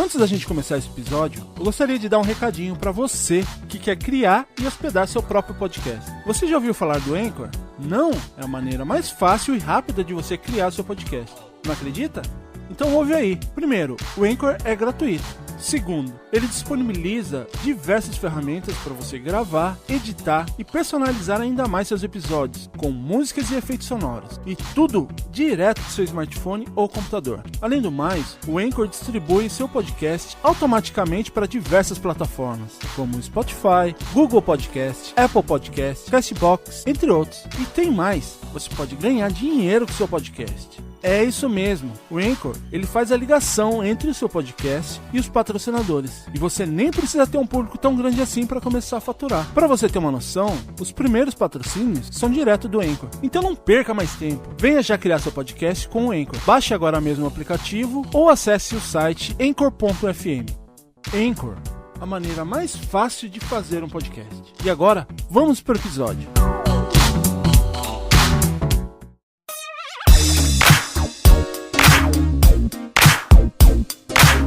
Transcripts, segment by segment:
Antes da gente começar esse episódio, eu gostaria de dar um recadinho para você que quer criar e hospedar seu próprio podcast. Você já ouviu falar do Anchor? Não, é a maneira mais fácil e rápida de você criar seu podcast. Não acredita? Então ouve aí. Primeiro, o Anchor é gratuito. Segundo, ele disponibiliza diversas ferramentas para você gravar, editar e personalizar ainda mais seus episódios, com músicas e efeitos sonoros, e tudo direto do seu smartphone ou computador. Além do mais, o Anchor distribui seu podcast automaticamente para diversas plataformas, como Spotify, Google Podcast, Apple Podcast, Castbox, entre outros. E tem mais, você pode ganhar dinheiro com seu podcast. É isso mesmo, o Anchor, ele faz a ligação entre o seu podcast e os patrocinadores. E você nem precisa ter um público tão grande assim para começar a faturar. Para você ter uma noção, os primeiros patrocínios são direto do Anchor. Então não perca mais tempo. Venha já criar seu podcast com o Anchor. Baixe agora mesmo o aplicativo ou acesse o site anchor.fm. Anchor, a maneira mais fácil de fazer um podcast. E agora, vamos para o episódio.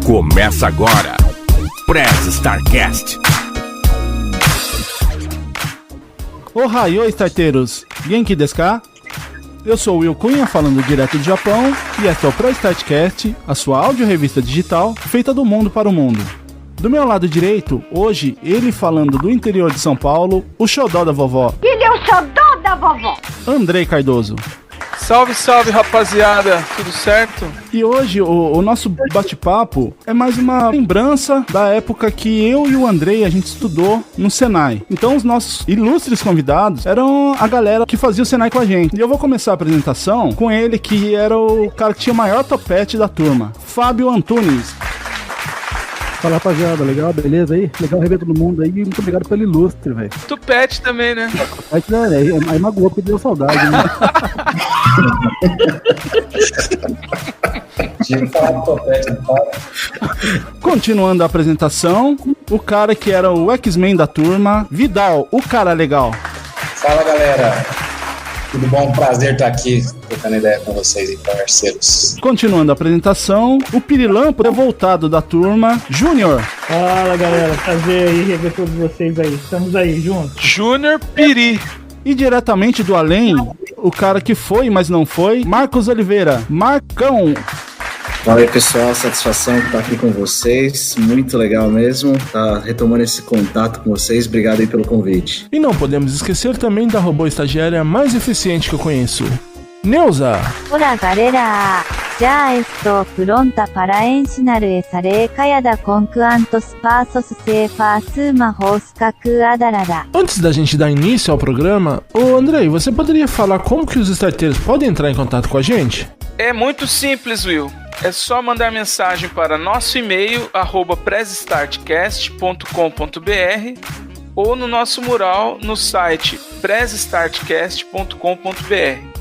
Começa agora, Press Starcast. Ohayou, starteiros! Genki desu ka? Eu sou o Will Cunha, falando direto do Japão, e esta é o Press Starcast, a sua audio-revista digital feita do mundo para o mundo. Do meu lado direito, hoje, ele falando do interior de São Paulo, o xodó da vovó. Ele é o xodó da vovó! Andrei Cardoso. Salve, salve, rapaziada, tudo certo? E hoje o nosso bate-papo é mais uma lembrança da época que eu e o Andrei a gente estudou no Senai. Então os nossos ilustres convidados eram a galera que fazia o Senai com a gente. E eu vou começar a apresentação com ele, que era o cara que tinha o maior topete da turma, Fábio Antunes. Fala, rapaziada, legal, beleza aí? Legal rever todo mundo aí e muito obrigado pelo ilustre, velho. Tupete também, né? Tupete, né? Aí magoou porque deu saudade, né? Tinha que falar do topete, não fala. Continuando a apresentação, o cara que era o X-Men da turma, Vidal, o cara legal. Fala, galera. Tudo bom? Prazer estar aqui trocando ideia com vocês e parceiros. Continuando a apresentação, o pirilampo revoltado da turma, Júnior. Fala, galera, prazer aí rever todos vocês aí, estamos aí juntos. Júnior Piri. E diretamente do além, o cara que foi, mas não foi, Marcos Oliveira, Marcão. Fala aí, pessoal, satisfação estar aqui com vocês, muito legal mesmo, tá retomando esse contato com vocês, obrigado aí pelo convite. E não podemos esquecer também da robô estagiária mais eficiente que eu conheço, Neuza. Olá, galera! Já estou pronta para ensinar essa recada com quantos passos se faz uma rosca quadrada. Antes da gente dar início ao programa, ô Andrei, você poderia falar como que os starteiros podem entrar em contato com a gente? É muito simples, Will. É só mandar mensagem para nosso e-mail, @pressstartcast.com.br ou no nosso mural no site pressstartcast.com.br.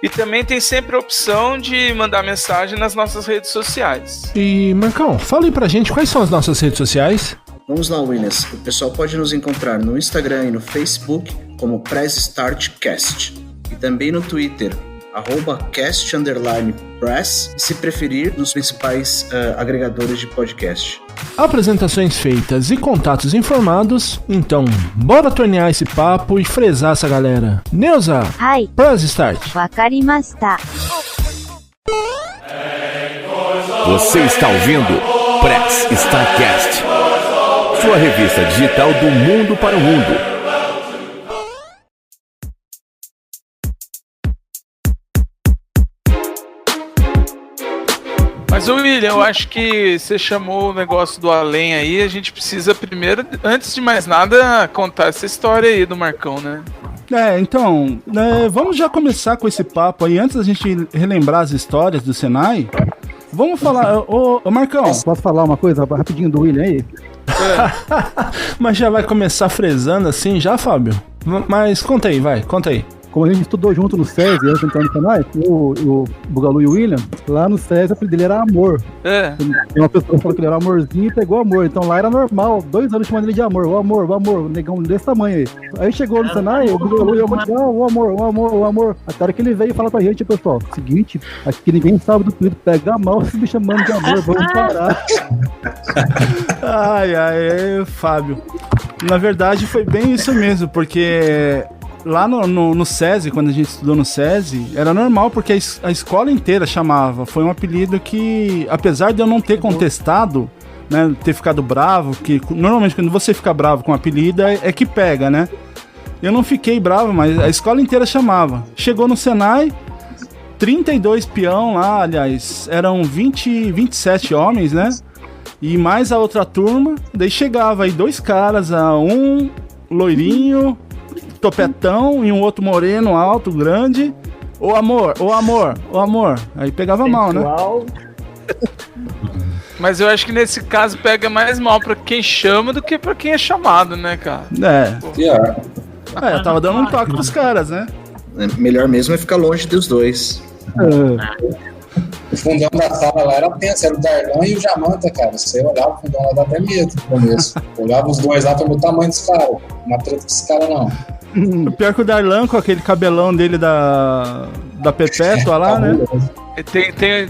E também tem sempre a opção de mandar mensagem nas nossas redes sociais. E, Marcão, fala aí pra gente quais são as nossas redes sociais. Vamos lá, Winners, o pessoal pode nos encontrar no Instagram e no Facebook como Press Startcast e também no Twitter, @cast_press e, se preferir, nos principais agregadores de podcast. Apresentações feitas e contatos informados, então bora tornear esse papo e fresar essa galera. Neuza, Hai, Press Start. wakarimashita. Você está ouvindo Press Starcast, sua revista digital do mundo para o mundo. Mas, William, eu acho que você chamou o negócio do além aí, a gente precisa primeiro, antes de mais nada, contar essa história aí do Marcão, né? Então, vamos já começar com esse papo aí, antes da gente relembrar as histórias do Senai. Vamos falar, ô Marcão. Posso falar uma coisa rapidinho do William aí? Mas já vai começar fresando assim já, Fábio? Mas conta aí, vai, conta aí. como a gente estudou junto no SESI, antes de entrar no Senai, o Bugalu e o William, lá no SESI o apelido dele era Amor. Tem uma pessoa que falou que ele era amorzinho e pegou amor. Então lá era normal, 2 anos chamando ele de amor, o amor, o negão desse tamanho aí. Aí chegou no Senai, o Bugalu e o amor. Até a hora que ele veio falar pra gente, pessoal, seguinte, aqui ninguém sabe do apelido, pega mal se me chamando de amor, vamos parar. Ai, Fábio. Na verdade foi bem isso mesmo, porque lá no SESI, quando a gente estudou no SESI, era normal, porque a escola inteira chamava. Foi um apelido que, apesar de eu não ter contestado, né, ter ficado bravo, que normalmente quando você fica bravo com um apelido é que pega, né? Eu não fiquei bravo, mas a escola inteira chamava. Chegou no Senai, 32 peão lá, aliás, eram 27 homens, né? E mais a outra turma, daí chegava aí 2 caras, um loirinho, topetão, e um outro moreno, alto, grande. Ô amor. Aí pegava mal, né? Mas eu acho que nesse caso pega mais mal pra quem chama do que pra quem é chamado, né, cara? Eu tava dando um toque pros caras, né? Melhor mesmo é ficar longe dos dois. O fundão da sala lá era tenso, era o Darlan e o Jamanta, cara. Você olhava o fundão lá, dá até medo no começo. Olhava os dois lá, pelo tamanho dos caras. Não é treta com esse cara, não. O pior que o Darlan, com aquele cabelão dele da Perpétua lá, né?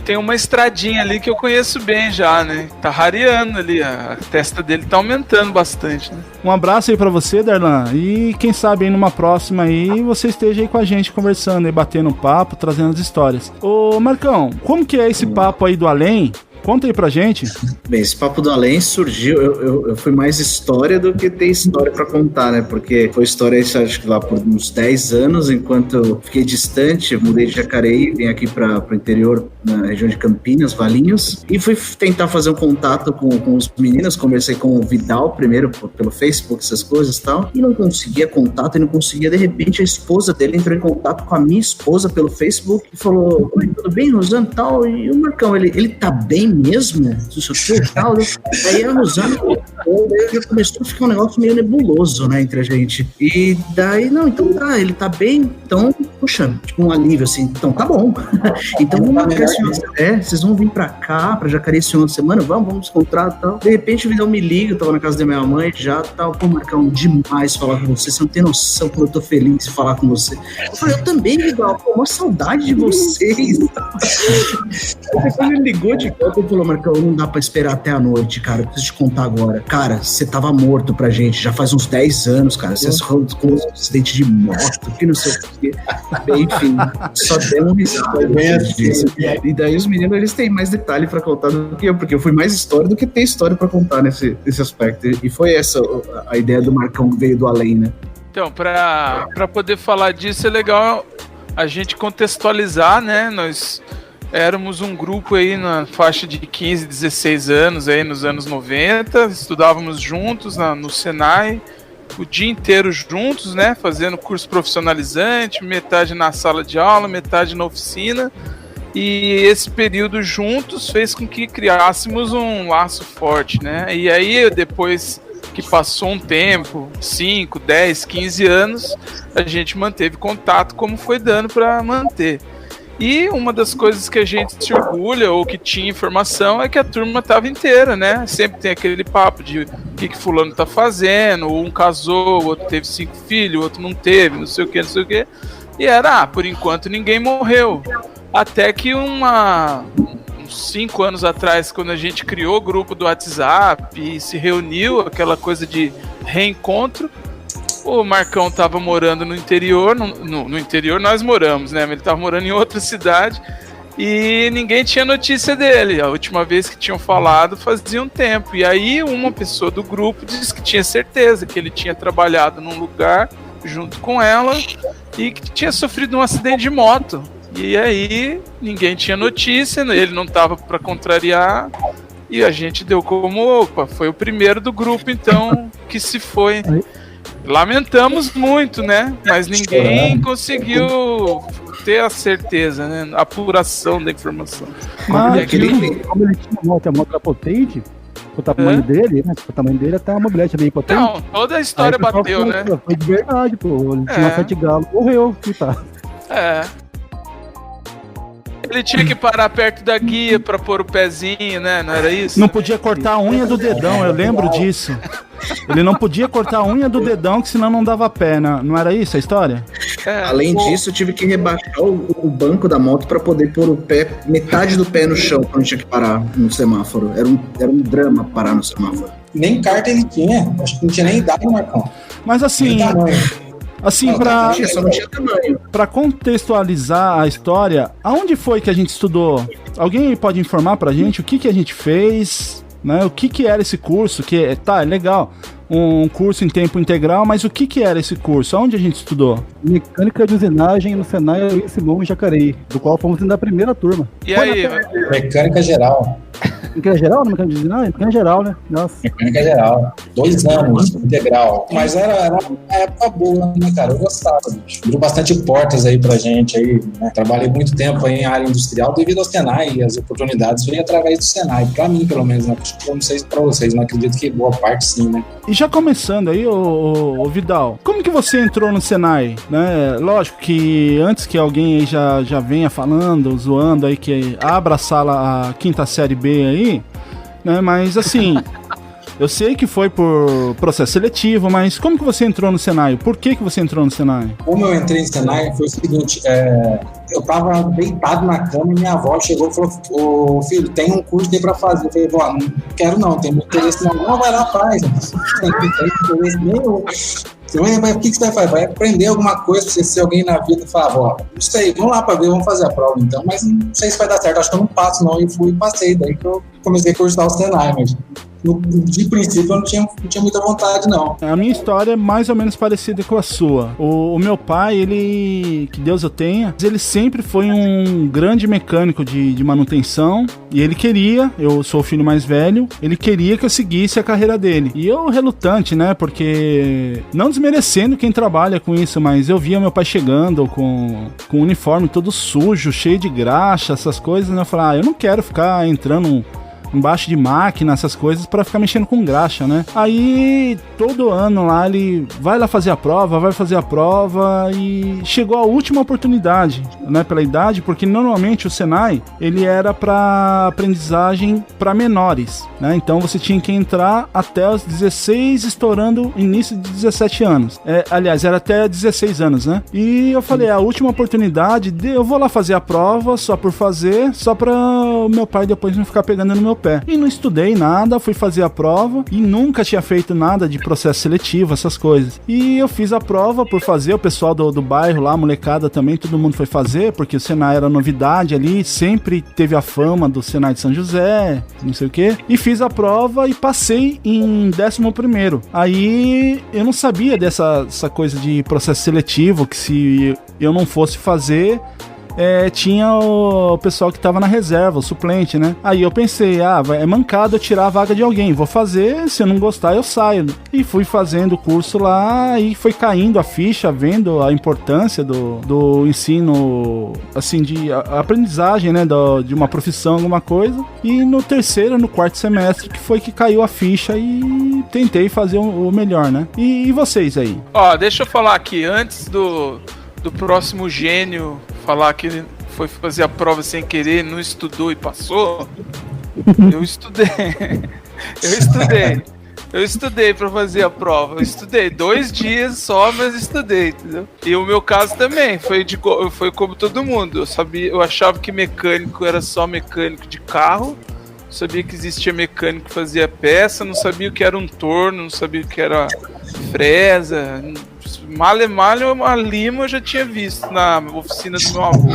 Tem uma estradinha ali que eu conheço bem já, né? Tá rareando ali, a testa dele tá aumentando bastante, né? Um abraço aí pra você, Darlan. E quem sabe aí numa próxima aí você esteja aí com a gente conversando e batendo papo, trazendo as histórias. Ô Marcão, como que é esse papo aí do além? Conta aí pra gente. Bem, esse papo do além surgiu, eu fui mais história do que ter história pra contar, né? Porque foi história, acho que lá por uns 10 anos, enquanto eu fiquei distante, eu mudei de Jacareí, vim aqui pro interior, na região de Campinas, Valinhos, e fui tentar fazer um contato com os meninos, conversei com o Vidal primeiro, pelo Facebook, essas coisas e tal, e não conseguia contato, e não conseguia, de repente a esposa dele entrou em contato com a minha esposa pelo Facebook e falou, oi, tudo bem, Rosana, tal, e o Marcão, ele tá bem mesmo? Tal. Aí a Rosana já começou a ficar um negócio meio nebuloso, né, entre a gente. E daí, não, então tá, ele tá bem, então, puxa, tipo um alívio, assim, então tá bom. Então vamos marcar esse vocês vão vir pra cá, pra Jacareí esse final de semana, vamos se encontrar e tal. De repente o Vidal me liga, eu tava na casa da minha mãe já, tal, pô, Marcão, demais falar com você não tem noção como eu tô feliz de falar com você. Eu falei, eu também, Vidal, pô, uma saudade de vocês. Aí quando ele ligou de volta, ele falou, Marcão, não dá pra esperar até a noite, cara, eu preciso te contar agora. Cara, você tava morto pra gente, já faz uns 10 anos, cara, você com um acidente de moto, que não sei o quê. Enfim, só deu um risado. E daí os meninos, eles têm mais detalhe pra contar do que eu, porque eu fui mais história do que ter história pra contar nesse aspecto. E foi essa a ideia do Marcão que veio do além, né? Então, pra poder falar disso, é legal a gente contextualizar, né? Nós éramos um grupo aí na faixa de 15, 16 anos, aí nos anos 90, estudávamos juntos no Senai, o dia inteiro juntos, né, fazendo curso profissionalizante, metade na sala de aula, metade na oficina, e esse período juntos fez com que criássemos um laço forte, né, e aí depois que passou um tempo, 5, 10, 15 anos, a gente manteve contato como foi dando para manter. E uma das coisas que a gente se orgulha, ou que tinha informação, é que a turma estava inteira, né? Sempre tem aquele papo de o que fulano tá fazendo, ou um casou, o outro teve 5 filhos, o outro não teve, não sei o que. E era, por enquanto ninguém morreu. Até que uns 5 anos atrás, quando a gente criou o grupo do WhatsApp e se reuniu, aquela coisa de reencontro, o Marcão tava morando no interior, no interior nós moramos, né? Mas ele tava morando em outra cidade e ninguém tinha notícia dele. A última vez que tinham falado fazia um tempo. E aí uma pessoa do grupo disse que tinha certeza que ele tinha trabalhado num lugar junto com ela e que tinha sofrido um acidente de moto. E aí ninguém tinha notícia, ele não tava para contrariar. E a gente deu como, opa, foi o primeiro do grupo então que se foi. Lamentamos muito, né? Mas ninguém conseguiu ter a certeza, né? A apuração da informação. Como ele tinha moto, a moto era potente, com o tamanho dele, né? Com o tamanho dele, até a mobilete bem potente. Não, toda a história bateu, né? Foi de verdade, pô. Ele tinha uma 7 galo, morreu, que tá. Ele tinha que parar perto da guia pra pôr o pezinho, né? Não era isso? Não podia cortar a unha do dedão, eu lembro disso. Ele não podia cortar a unha do dedão, que senão não dava pé, não era isso a história? Além disso, eu tive que rebaixar o banco da moto pra poder pôr o pé, metade do pé no chão, quando tinha que parar no semáforo. Era um drama parar no semáforo. Nem carta ele tinha, acho que não tinha nem idade, Marcão. Mas assim... Assim, pra contextualizar a história, aonde foi que a gente estudou? Alguém pode informar pra gente o que a gente fez, né? O que era esse curso? É legal, um curso em tempo integral, mas o que era esse curso? Aonde a gente estudou? Mecânica de usinagem no Senai Luiz Simão em Jacareí, do qual fomos da primeira turma. E aí? Mecânica geral. Mecânica geral? Não, mecânica de usinagem? Mecânica geral, né? Nossa. Mecânica geral. 2 anos, integral. Mas era uma época boa, né, cara? Eu gostava, bicho. Abriu bastante portas aí pra gente aí, né? Trabalhei muito tempo aí em área industrial devido ao Senai, e as oportunidades veio através do Senai. Pra mim, pelo menos, né? Eu não sei pra vocês, mas acredito que boa parte sim, né? E já começando aí, ô Vidal, como que você entrou no Senai? Né? Lógico que antes que alguém aí já venha falando, zoando aí, que abra a sala, a 5ª série B aí, né? Mas assim, eu sei que foi por processo seletivo, mas como que você entrou no Senai? Por que você entrou no Senai? Como eu entrei no Senai foi o seguinte, eu tava deitado na cama e minha avó chegou e falou, ô filho, tem um curso aí pra fazer. Eu falei, vó, não quero não, tem muito interesse não. Não, vai lá, faz. Não tem interesse nenhum. Mas o que você vai fazer? Vai aprender alguma coisa pra você ser alguém na vida e falar, ó, não sei, vamos lá pra ver, vamos fazer a prova então, mas não sei se vai dar certo, acho que eu não passo não, e fui e passei, daí que eu comecei a cursar o Senai, mas de princípio eu não tinha muita vontade não. A minha história é mais ou menos parecida com a sua. O meu pai, ele, que Deus o tenha, ele sempre foi um grande mecânico de manutenção, e ele queria, eu sou o filho mais velho, ele queria que eu seguisse a carreira dele. E eu relutante, né, porque não desmerecendo quem trabalha com isso, mas eu via meu pai chegando com o uniforme todo sujo, cheio de graxa, essas coisas, né, eu falava, eu não quero ficar entrando embaixo de máquina, essas coisas, pra ficar mexendo com graxa, né? Aí, todo ano lá, ele vai lá fazer a prova, e chegou a última oportunidade, né, pela idade, porque normalmente o Senai, ele era pra aprendizagem pra menores, né? Então você tinha que entrar até os 16, estourando início de 17 anos. Aliás, era até 16 anos, né? E eu falei, a última oportunidade, eu vou lá fazer a prova, só por fazer, só pra o meu pai depois não ficar pegando no meu pé. E não estudei nada, fui fazer a prova e nunca tinha feito nada de processo seletivo, essas coisas. E eu fiz a prova por fazer, o pessoal do bairro lá, a molecada também, todo mundo foi fazer, porque o Senai era novidade ali, sempre teve a fama do Senai de São José, não sei o que. E fiz a prova e passei em 11º. Aí eu não sabia dessa coisa de processo seletivo, que se eu não fosse fazer, tinha o pessoal que tava na reserva, o suplente, né? Aí eu pensei, é mancado eu tirar a vaga de alguém, vou fazer, se eu não gostar eu saio. E fui fazendo o curso lá e foi caindo a ficha, vendo a importância do ensino, assim, de aprendizagem, né? De uma profissão, alguma coisa. E no 3º, no 4º semestre, que foi que caiu a ficha e tentei fazer o melhor, né? E vocês aí? Ó, deixa eu falar aqui, antes do próximo gênio falar que ele foi fazer a prova sem querer, não estudou e passou. Eu estudei pra fazer a prova. Eu estudei 2 dias só, mas estudei, entendeu? E o meu caso também foi como todo mundo. Eu achava que mecânico era só mecânico de carro. Sabia que existia mecânico que fazia peça, não sabia o que era um torno, não sabia o que era fresa. Malha, uma lima eu já tinha visto na oficina do meu avô.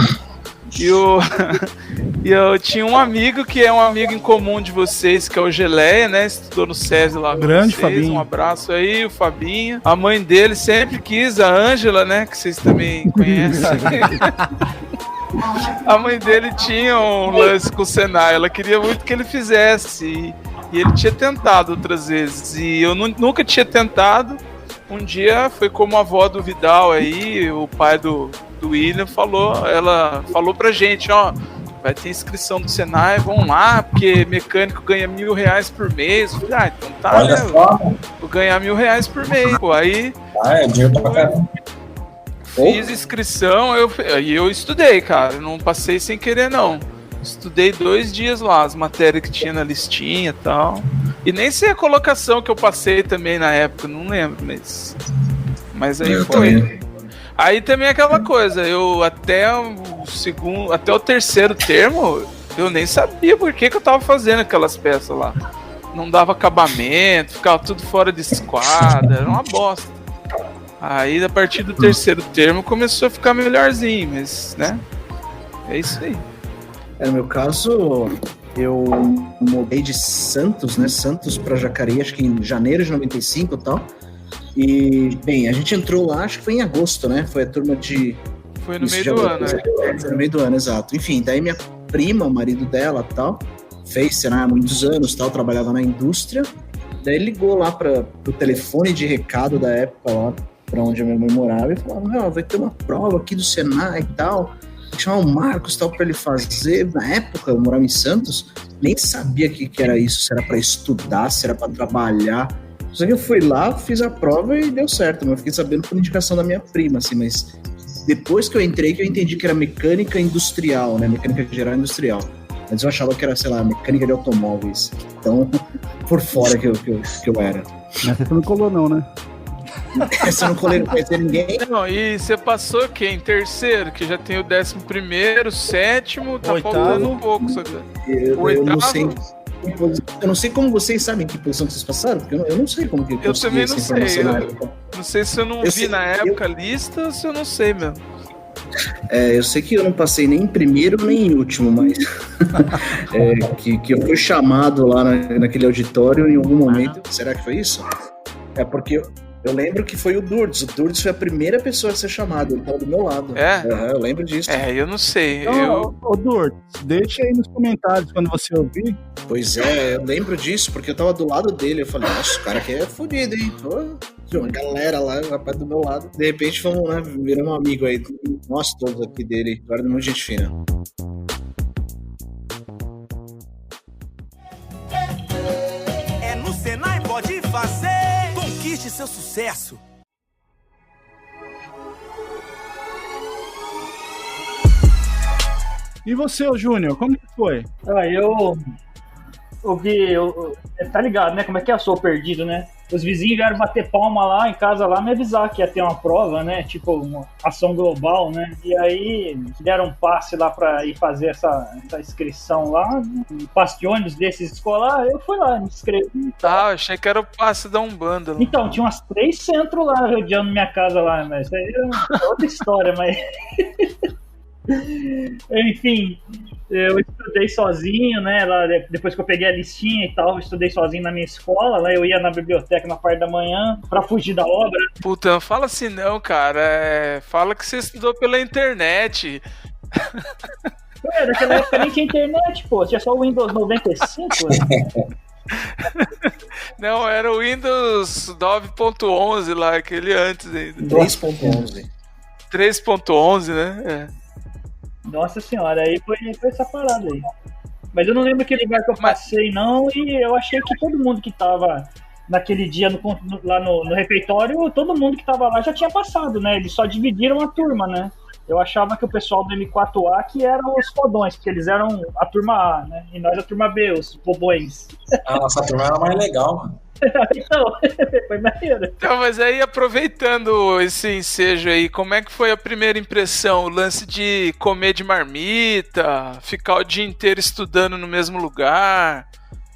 E eu tinha um amigo que é um amigo em comum de vocês, que é o Geleia, né? Estudou no SESI lá. Grande Fabinho. Um abraço aí, o Fabinho. A mãe dele sempre quis, a Ângela, né? Que vocês também conhecem. A mãe dele tinha um lance com o Senai, ela queria muito que ele fizesse. E ele tinha tentado outras vezes. E eu nunca tinha tentado. Um dia foi como a avó do Vidal aí, o pai do William ela falou pra gente, ó, vai ter inscrição do Senai, vão lá, porque mecânico ganha R$1.000 por mês. Eu falei, então tá, Olha né? só. Vou ganhar R$1.000 por mês, pô. Aí É dinheiro pra caramba. fiz inscrição, eu estudei, cara. Eu não passei sem querer, não. Estudei 2 dias lá, as matérias que tinha na listinha e tal. E nem sei a colocação que eu passei também na época, não lembro, mas aí Eu foi. também. Aí também aquela coisa, eu até o terceiro termo, eu nem sabia por que eu tava fazendo aquelas peças lá. Não dava acabamento, ficava tudo fora de esquadra, era uma bosta. Aí a partir do terceiro termo começou a ficar melhorzinho, mas, né? É isso aí. No meu caso, eu mudei de Santos, né? Santos pra Jacareí, acho que em janeiro de 95 e tal. E, bem, a gente entrou lá, acho que foi em agosto, né? Foi a turma de... Foi no meio do ano, né? Foi no meio do ano, exato. Enfim, daí minha prima, o marido dela e tal, fez Senai há muitos anos, tal, trabalhava na indústria. Daí ligou lá pro telefone de recado da época lá, pra onde a minha mãe morava, e falava, vai ter uma prova aqui do Senai e tal, tem que chamar o Marcos tal pra ele fazer. Na época, eu morava em Santos, nem sabia o que era isso, se era pra estudar, se era pra trabalhar. Só que eu fui lá, fiz a prova e deu certo, mas eu fiquei sabendo por indicação da minha prima, assim, mas depois que eu entrei, que eu entendi que era mecânica industrial, né, mecânica geral industrial. Antes eu achava que era, sei lá, mecânica de automóveis. Então, por fora que eu era. Mas você não colou não, né? Você não colei, não conhecia ninguém? Não, e você passou quem? Terceiro, que já tem o 11º, sétimo, tá Oitavo. faltando um pouco. Só que... Eu não sei. Eu não sei como vocês sabem que posição que vocês passaram, porque eu não sei como que Eu também não sei. na época. Não sei se eu não vi na época a lista ou se eu não sei mesmo. Eu sei que eu não passei nem em primeiro nem em último, mas que eu fui chamado lá naquele auditório em algum momento. Será que foi isso? É porque eu lembro que foi o Durdes. O Durdes foi a primeira pessoa a ser chamado, ele estava do meu lado. Eu lembro disso. Eu não sei. Então, ô Durdes, deixa aí nos comentários quando você ouvir. Pois é, eu lembro disso, porque eu tava do lado dele. Eu falei, nossa, o cara aqui é fodido, hein? Tinha uma galera lá, o rapaz do meu lado. De repente, fomos, né, viramos um amigo aí. Nós todos aqui dele. Agora é muito gente fina. É no Senai, pode fazer. Conquiste seu sucesso. E você, ô Júnior, como que foi? Eu vi, tá ligado, né? Como é que é? Eu sou perdido, né? Os vizinhos vieram bater palma lá em casa lá, me avisar que ia ter uma prova, né? Tipo, uma ação global, né? E aí deram um passe lá pra ir fazer essa inscrição lá, um passe de ônibus desses escolar. Eu fui lá, me inscrevi. Achei que era o passe da Umbanda. Então, tinha umas 3 centros lá rodeando minha casa lá, mas isso aí é outra história, mas... Enfim, eu estudei sozinho, né? Lá, depois que eu peguei a listinha e tal, eu estudei sozinho na minha escola. Lá eu ia na biblioteca na parte da manhã pra fugir da obra. Puta, não fala assim não, cara. Fala que você estudou pela internet. Naquela época nem tinha internet, pô. Tinha só o Windows 95. Não, era o Windows 9.11 lá, aquele antes ainda. 3.11. 3.11, né? Nossa senhora, aí foi essa parada aí. Mas eu não lembro aquele lugar que eu passei, não, e eu achei que todo mundo que tava naquele dia lá no refeitório, todo mundo que tava lá já tinha passado, né? Eles só dividiram a turma, né? Eu achava que o pessoal do M4A que eram os fodões, porque eles eram a turma A, né? E nós a turma B, os bobões. A nossa turma era mais legal, mano. Então, foi maneiro. Então, mas aí, aproveitando esse ensejo aí, como é que foi a primeira impressão? O lance de comer de marmita, ficar o dia inteiro estudando no mesmo lugar,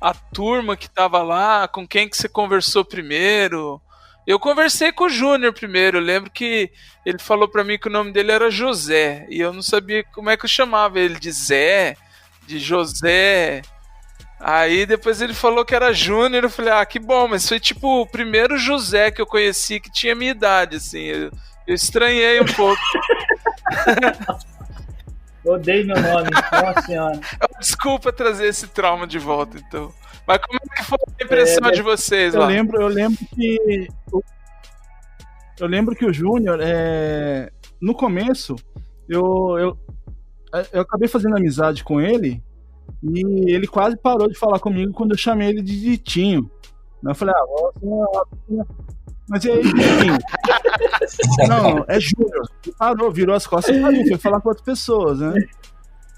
a turma que tava lá, com quem que você conversou primeiro? Eu conversei com o Júnior primeiro, eu lembro que ele falou pra mim que o nome dele era José, e eu não sabia como é que eu chamava ele, de Zé, de José... Aí depois ele falou que era Júnior, eu falei, que bom, mas foi tipo o primeiro José que eu conheci que tinha minha idade, assim, eu estranhei um pouco. Odeio meu nome, nossa senhora. Desculpa trazer esse trauma de volta, então. Mas como é que foi a impressão de vocês lá? Eu lembro que o Júnior, no começo, eu acabei fazendo amizade com ele e ele quase parou de falar comigo quando eu chamei ele de Ditinho. Eu falei, mas e aí, Ditinho? Não, é Júnior. Parou, virou as costas e saiu, foi falar com outras pessoas, né?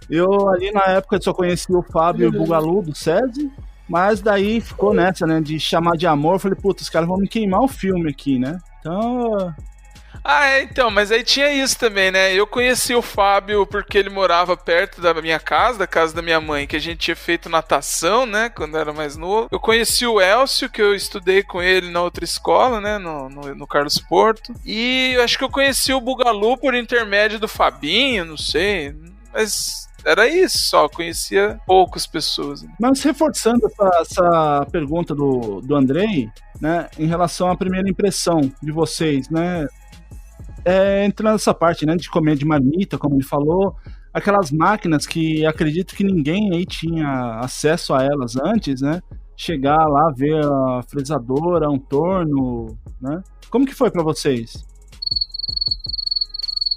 Eu ali na época só conhecia o Fábio e o Bugalu do SESI, mas daí ficou nessa, né, de chamar de amor. Eu falei, puta, os caras vão me queimar o filme aqui, né? Então... então, mas aí tinha isso também, né? Eu conheci o Fábio porque ele morava perto da minha casa, da casa da minha mãe, que a gente tinha feito natação, né, quando era mais novo. Eu conheci o Elcio, que eu estudei com ele na outra escola, né, no Carlos Porto. E eu acho que eu conheci o Bugalu por intermédio do Fabinho, não sei, mas... Era isso só, conhecia poucas pessoas. Mas reforçando essa pergunta do Andrei, né, em relação à primeira impressão de vocês, né, entrando nessa parte, né, de comer de marmita, como ele falou, aquelas máquinas que acredito que ninguém aí tinha acesso a elas antes, né, chegar lá, ver a fresadora, um torno, né, como que foi pra vocês?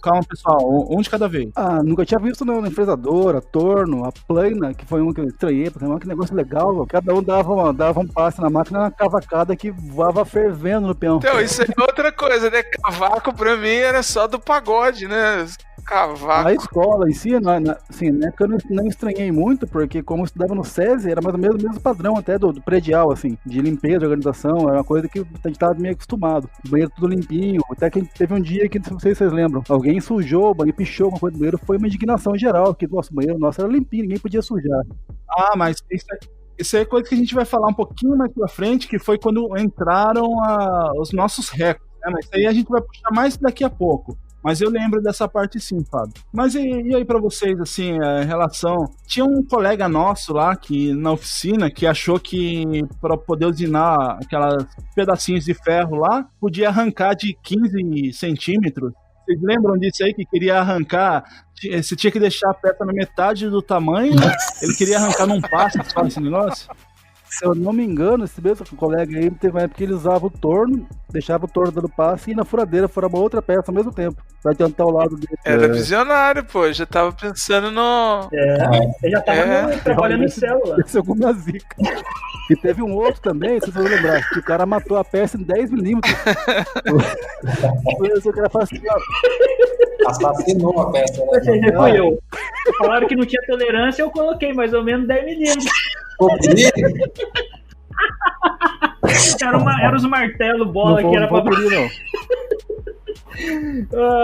Calma, pessoal, um de cada vez. Nunca tinha visto na fresadora, torno, a plana, que foi um que eu estranhei, porque que negócio legal, cada um dava um passe na máquina, uma cavacada que voava fervendo no peão. Então, isso é outra coisa, né? Cavaco pra mim era só do pagode, né? Cavaco. A escola em si, assim, na época eu não estranhei muito, porque como eu estudava no SESI, era mais ou menos o mesmo padrão até do predial, assim, de limpeza, de organização, era uma coisa que a gente estava meio acostumado. O banheiro tudo limpinho, até que teve um dia que, não sei se vocês lembram, alguém sujou o banheiro, pichou alguma coisa do banheiro, foi uma indignação geral, que nosso banheiro era limpinho, ninguém podia sujar. Mas isso é coisa que a gente vai falar um pouquinho mais pra frente, que foi quando entraram os nossos recordes, né? Mas isso aí a gente vai puxar mais daqui a pouco. Mas eu lembro dessa parte sim, Fábio. Mas e aí pra vocês, assim, a relação... Tinha um colega nosso lá, que na oficina, que achou que pra poder usinar aquelas pedacinhos de ferro lá, podia arrancar de 15 centímetros. Vocês lembram disso aí, que queria arrancar... Você tinha que deixar a peça na metade do tamanho, ele queria arrancar num passo, sabe esse negócio? Se eu não me engano, esse mesmo colega aí teve uma época que ele usava o torno, deixava o torno dando passe e na furadeira furava outra peça ao mesmo tempo, pra adiantar o lado dele. Era visionário, pô, já tava pensando no... Eu já tava trabalhando em célula. Esse é alguma zica. E teve um outro também, se vocês vão lembrar, que o cara matou a peça em 10 milímetros. O cara fala assim, assassinou a peça, né? Fui eu. Falaram que não tinha tolerância, eu coloquei mais ou menos 10 milímetros. Era os martelos bola que era pra... Não.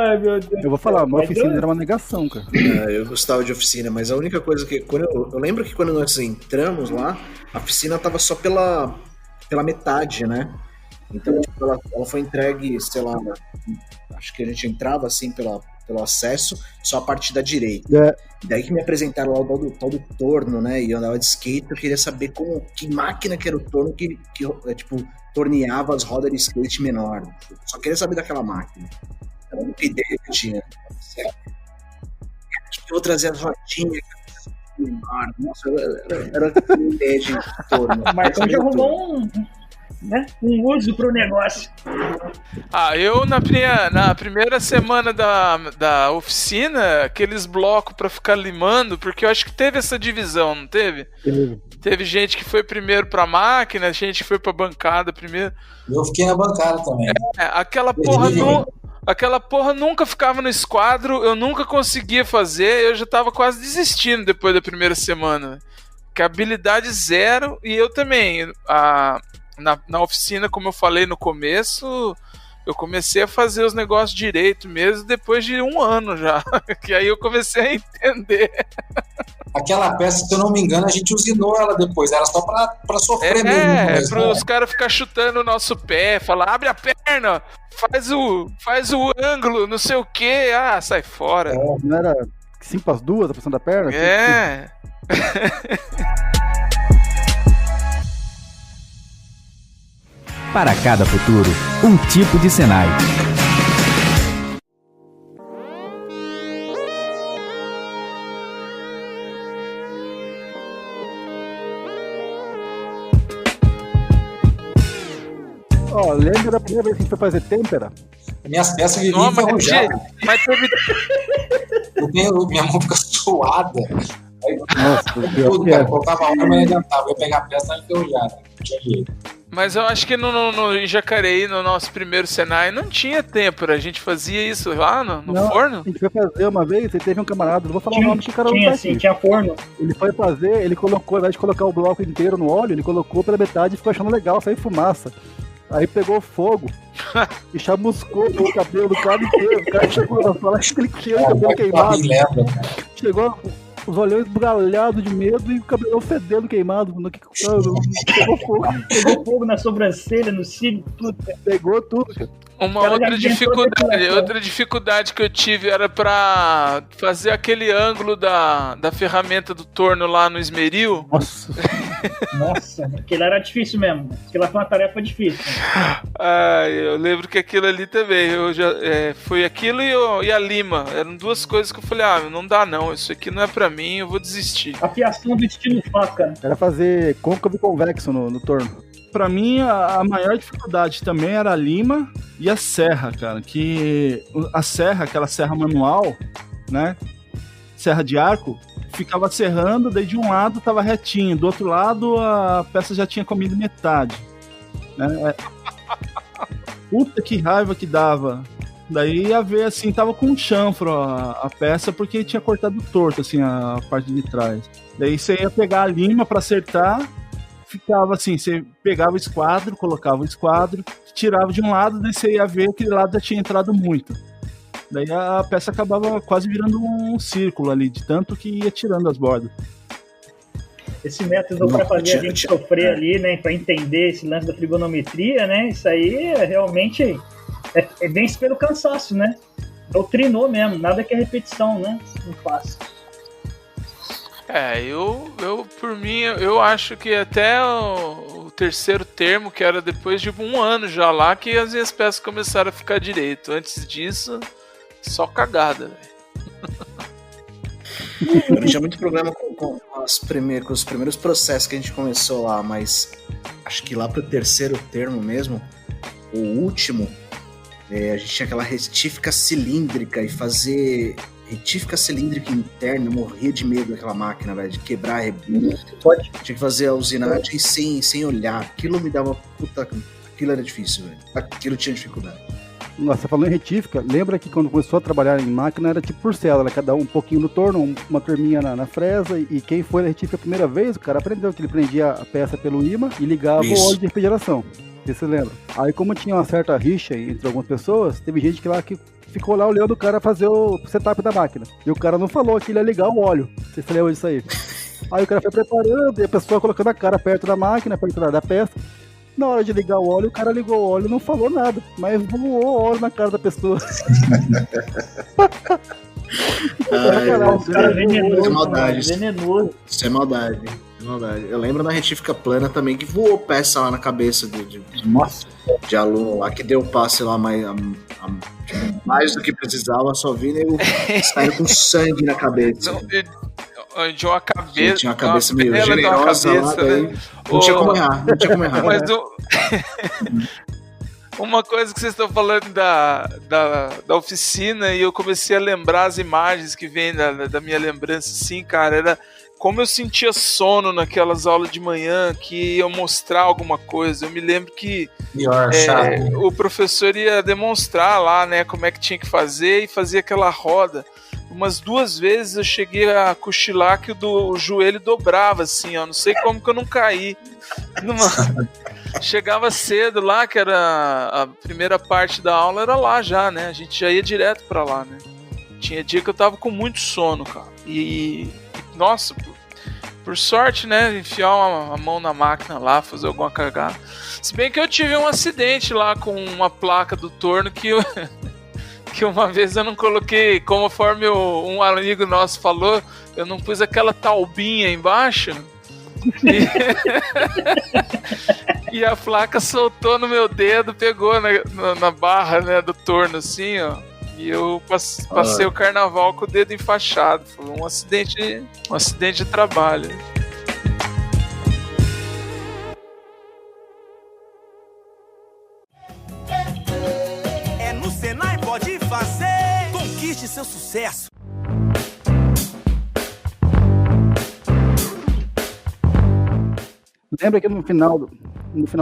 Ai, meu Deus. Eu vou falar, uma oficina era uma negação, cara. Eu gostava de oficina, mas a única coisa que... Eu lembro que quando nós entramos lá, a oficina tava só pela metade, né? Então, tipo, ela foi entregue, sei lá, acho que a gente entrava assim pelo acesso, só a parte da direita. Daí que me apresentaram lá o tal do torno, né? E eu andava de skate, eu queria saber que máquina que era o torno que tipo, torneava as rodas de skate menor. Eu só queria saber daquela máquina. Era uma ideia que eu tinha. Certo? Eu vou trazer as rodinhas. Nossa, era uma ideia de torno. O Marcão já arrumou um uso pro negócio. Eu na primeira semana da oficina, aqueles blocos pra ficar limando, porque eu acho que teve essa divisão, não teve? Teve gente que foi primeiro pra máquina, gente que foi pra bancada primeiro. Eu fiquei na bancada também. Aquela porra nunca ficava no esquadro, eu nunca conseguia fazer, eu já tava quase desistindo depois da primeira semana. Que habilidade zero, e eu também, na oficina, como eu falei no começo, eu comecei a fazer os negócios direito mesmo depois de 1 ano já, que aí eu comecei a entender. Aquela peça, se eu não me engano, a gente usinou ela depois, era só pra sofrer mesmo. Para os caras ficar chutando o nosso pé, falar, abre a perna, faz o ângulo, não sei o que, sai fora. Não era 5-2 a pressão da perna? Para cada futuro, um tipo de Senai. Lembra da primeira vez que a gente foi fazer têmpera? Minhas peças viviam enferrujadas. Mas teve... Minha mão fica suada. Aí, Nossa, tudo, cara, colocava a hora, mas não adiantava. Eu ia pegar a peça enferrujada. Não tinha jeito. Mas eu acho que no Jacareí, no nosso primeiro Senai, não tinha tempero. A gente fazia isso lá no forno? A gente foi fazer uma vez, e teve um camarada, não vou falar o nome que o cara não tá aqui. Tinha forno. Ele foi fazer, ele colocou, ao invés de colocar o bloco inteiro no óleo, ele colocou pela metade e ficou achando legal, saiu fumaça. Aí pegou fogo e chamuscou o cabelo do cara inteiro. O cara chegou a falar que ele tinha o cabelo queimado. Chegou os olhões esbugalhados de medo e o cabelo fedendo queimado. Pegou fogo na sobrancelha, no cílio, tudo. Pegou tudo, cara. Uma outra dificuldade que eu tive era pra fazer aquele ângulo da ferramenta do torno lá no esmeril. Nossa, aquilo era difícil mesmo. Aquilo foi uma tarefa difícil. Eu lembro que aquilo ali também, foi aquilo e a lima. Eram duas coisas que eu falei, não dá não, isso aqui não é pra mim, eu vou desistir. Afiação do estilo faca. Era fazer côncavo e convexo no torno. Pra mim, a maior dificuldade também era a lima e a serra, cara. Que a serra, aquela serra manual, né? Serra de arco, ficava serrando, daí de um lado tava retinho, do outro lado a peça já tinha comido metade. Né? Puta que raiva que dava. Daí ia ver assim, tava com um chanfro a peça, porque tinha cortado torto, assim, a parte de trás. Daí você ia pegar a lima pra acertar. Ficava assim, você pegava o esquadro, colocava o esquadro, tirava de um lado, daí você ia ver que aquele lado já tinha entrado muito. Daí a peça acabava quase virando um círculo ali, de tanto que ia tirando as bordas. Esse método para fazer a gente sofrer ali, né, para entender esse lance da trigonometria, né, isso aí realmente vence pelo cansaço, né? Doutrinou mesmo, nada que é repetição, né? Não fácil. Eu por mim, eu acho que até o terceiro termo, que era depois de um ano já lá, que as minhas peças começaram a ficar direito. Antes disso, só cagada, velho. Eu tinha muito problema com os primeiros processos que a gente começou lá, mas acho que lá pro terceiro termo mesmo, o último, a gente tinha aquela retífica cilíndrica e fazer... retífica cilíndrica interna, eu morria de medo daquela máquina, velho, de quebrar a rebunda. Tinha que fazer a usinagem sem olhar. Aquilo me dava puta... Aquilo era difícil, velho. Aquilo tinha dificuldade. Nossa, falando em retífica, lembra que quando começou a trabalhar em máquina era tipo por célula, né? Cada um pouquinho no torno, uma turminha na fresa, e quem foi na retífica a primeira vez, o cara aprendeu que ele prendia a peça pelo imã e ligava o óleo de refrigeração. Você lembra? Aí, como tinha uma certa rixa entre algumas pessoas, teve gente que ficou lá olhando o cara fazer o setup da máquina. E o cara não falou que ele ia ligar o óleo. Você se lembra disso aí? Aí o cara foi preparando e a pessoa colocando a cara perto da máquina, perto da peça. Na hora de ligar o óleo, o cara ligou o óleo e não falou nada. Mas voou o óleo na cara da pessoa. Isso é maldade. Isso é maldade. Eu lembro da retífica plana também, que voou peça lá na cabeça de aluno lá, que deu passe lá mais do que precisava, só vi nego saindo com sangue na cabeça. De uma cabeça. Tinha uma cabeça meio generosa lá, daí né? Não tinha como errar. Mas uma coisa que vocês estão falando da oficina, e eu comecei a lembrar as imagens que vêm da minha lembrança, assim, cara, era como eu sentia sono naquelas aulas de manhã, que iam mostrar alguma coisa. Eu me lembro que o professor ia demonstrar lá, né, como é que tinha que fazer, e fazia aquela roda. Umas 2 vezes eu cheguei a cochilar que o joelho dobrava, assim, ó. Não sei como que eu não caí. Chegava cedo lá, que era a primeira parte da aula, era lá já, né? A gente já ia direto pra lá, né? Tinha dia que eu tava com muito sono, cara. E nossa, por sorte, né? Enfiar a mão na máquina lá, fazer alguma cagada. Se bem que eu tive um acidente lá com uma placa do torno que uma vez eu não coloquei, conforme um amigo nosso falou, eu não pus aquela taubinha embaixo. E a placa soltou no meu dedo, pegou na barra, né, do torno, assim, ó. E eu passei o carnaval com o dedo enfaixado. Foi um acidente de trabalho. No Senai pode fazer, conquiste seu sucesso. Lembra que no final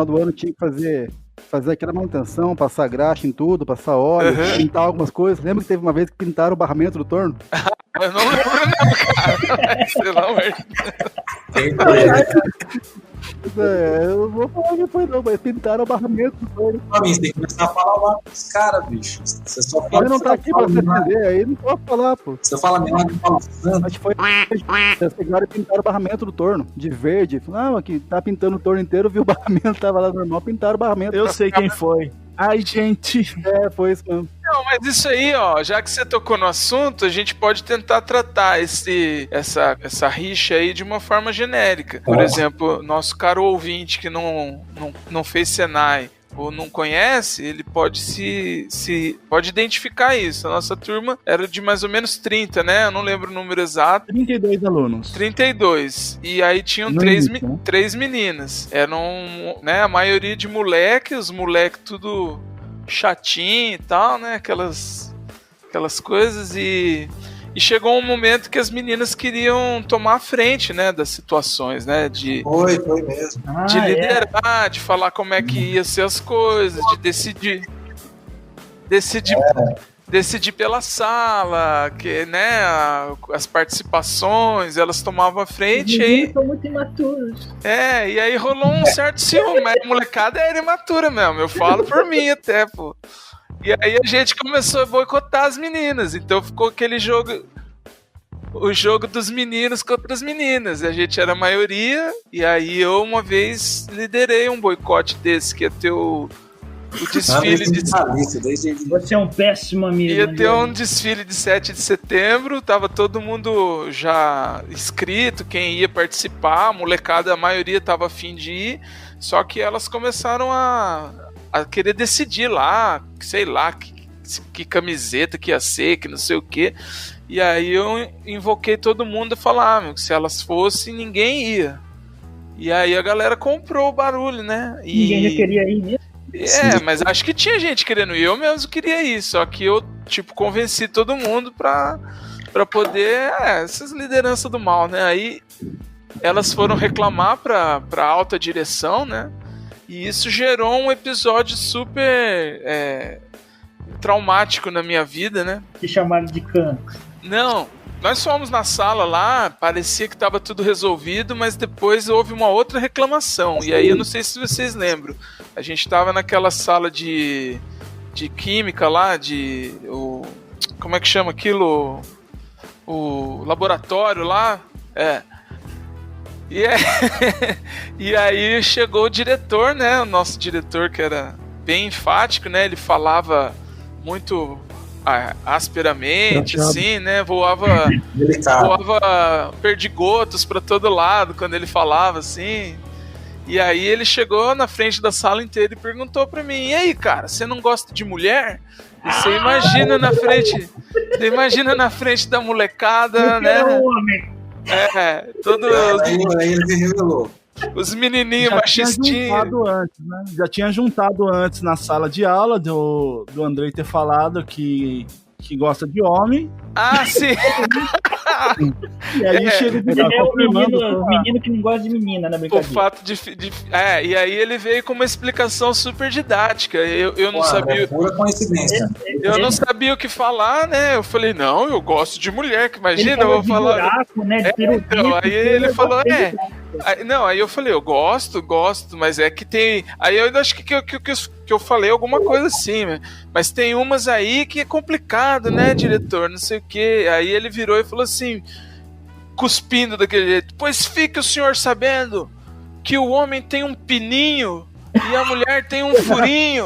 do ano tinha que fazer aquela manutenção, passar graxa em tudo, passar óleo, pintar algumas coisas. Lembra que teve uma vez que pintaram o barramento do torno? Eu não lembro não, cara. Pelo amor de Deus. Eu não vou falar que foi não, mas pintaram o barramento do torno. Você tem que começar a falar lá com os caras, bicho. Você só fala. Ele não tá aqui pra você entender, aí não pode falar, pô. Você fala milagre e fala santo. Mas foi. Eles pegaram e pintaram o barramento do torno, de verde. Não, aqui tá pintando o torno inteiro, viu o barramento, tava lá normal, pintaram o barramento. Eu sei quem foi. Ai, gente. Foi isso mesmo. Não, mas isso aí, ó, já que você tocou no assunto, a gente pode tentar tratar essa rixa aí de uma forma genérica. Por exemplo, nosso caro ouvinte que não fez Senai ou não conhece, ele pode pode identificar isso. A nossa turma era de mais ou menos 30, né? Eu não lembro o número exato. 32 alunos. 32. E aí tinham três meninas. Eram, né, a maioria de moleque, os moleques tudo chatinho e tal, né? Aquelas coisas e chegou um momento que as meninas queriam tomar a frente, né, das situações, né, Foi mesmo. De liderar, de falar como é que ia ser as coisas, de decidir pela sala, que, né, as participações, elas tomavam a frente. Eles são muito imaturos. E aí rolou um certo ciúme, mas a molecada era imatura mesmo, eu falo por mim até, pô. E aí a gente começou a boicotar as meninas, então ficou aquele jogo, o jogo dos meninos contra as meninas, a gente era a maioria, e aí eu uma vez liderei um boicote desse, que ia ter o desfile Você é um péssimo amigo. Ia ter um desfile de 7 de setembro, tava todo mundo já inscrito, quem ia participar, a molecada, a maioria tava a fim de ir, só que elas começaram a querer decidir lá, sei lá, que camiseta que ia ser, que não sei o que. E aí eu invoquei todo mundo a falar, que se elas fossem, ninguém ia. E aí a galera comprou o barulho, né? Ninguém já queria ir mesmo? Mas acho que tinha gente querendo ir, eu mesmo queria ir, só que eu, convenci todo mundo pra poder, essas lideranças do mal, né? Aí elas foram reclamar pra alta direção, né? E isso gerou um episódio super traumático na minha vida, né? Que chamaram de canto. Não, nós fomos na sala lá, parecia que estava tudo resolvido, mas depois houve uma outra reclamação. E aí eu não sei se vocês lembram. A gente estava naquela sala de química lá, como é que chama aquilo? O laboratório lá. E aí chegou o diretor, né? O nosso diretor, que era bem enfático, né? Ele falava muito asperamente, assim, né? Voava perdigotos pra todo lado quando ele falava, assim. E aí ele chegou na frente da sala inteira e perguntou pra mim: e aí, cara, você não gosta de mulher? E você imagina na frente da molecada, né? Aí ele se revelou. Os menininhos machistinhos. Já tinha juntado antes na sala de aula do Andrei ter falado que gosta de homem. Ah, sim! E aí chega ele é o menino que não gosta de menina, na brincadeira. O fato e aí ele veio com uma explicação super didática. Eu não sabia. É pura coincidência. Eu não sabia o que falar, né? Eu falei, não, eu gosto de mulher, que imagina, eu vou falar. Buraco, né? Então, aí ele falou, aí eu falei, eu gosto, mas é que tem. Aí eu acho que eu falei alguma coisa assim, né? Mas tem umas aí que é complicado, né, diretor? Não sei o quê. Aí ele virou e falou assim, cuspindo daquele jeito: pois fique o senhor sabendo que o homem tem um pininho e a mulher tem um furinho,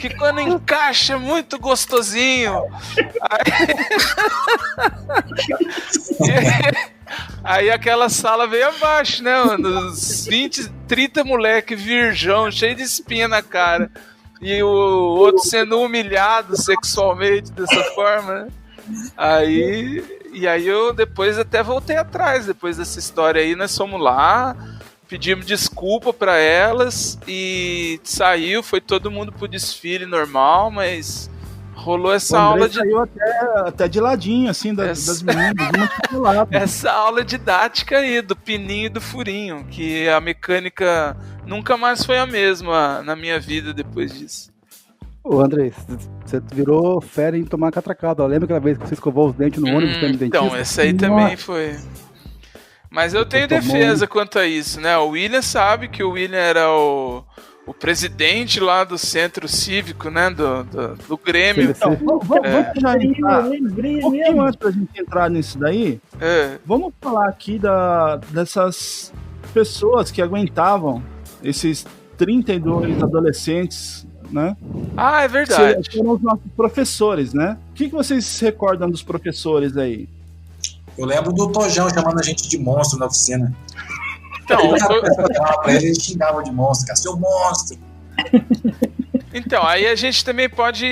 que quando encaixa é muito gostosinho. Aí aquela sala veio abaixo, né, mano? Uns 20, 30 moleque virgão, cheio de espinha na cara. E o outro sendo humilhado sexualmente dessa forma, né? Aí eu depois até voltei atrás, depois dessa história aí, nós fomos lá, pedimos desculpa pra elas e saiu, foi todo mundo pro desfile normal, mas rolou essa aula de... saiu até de ladinho, assim, das meninas. Essa aula didática aí, do pininho e do furinho, que a mecânica nunca mais foi a mesma na minha vida depois disso. Ô, André, você virou fera em tomar catracada. Lembra aquela vez que você escovou os dentes no ônibus no dentista? Então, essa aí também foi... Mas eu tenho defesa quanto a isso, né? O William sabe que o William era o presidente lá do centro cívico, né? Do Grêmio. Então, vamos já entrar. Um pouquinho antes pra gente entrar nisso daí, vamos falar aqui dessas pessoas que aguentavam esses 32 adolescentes, né? Ah, é verdade. Que eram os nossos professores, né? O que vocês se recordam dos professores aí? Eu lembro do Tojão chamando a gente de monstro na oficina. Então, pra ele xingava de monstro, cara, seu monstro. Então, aí a gente também pode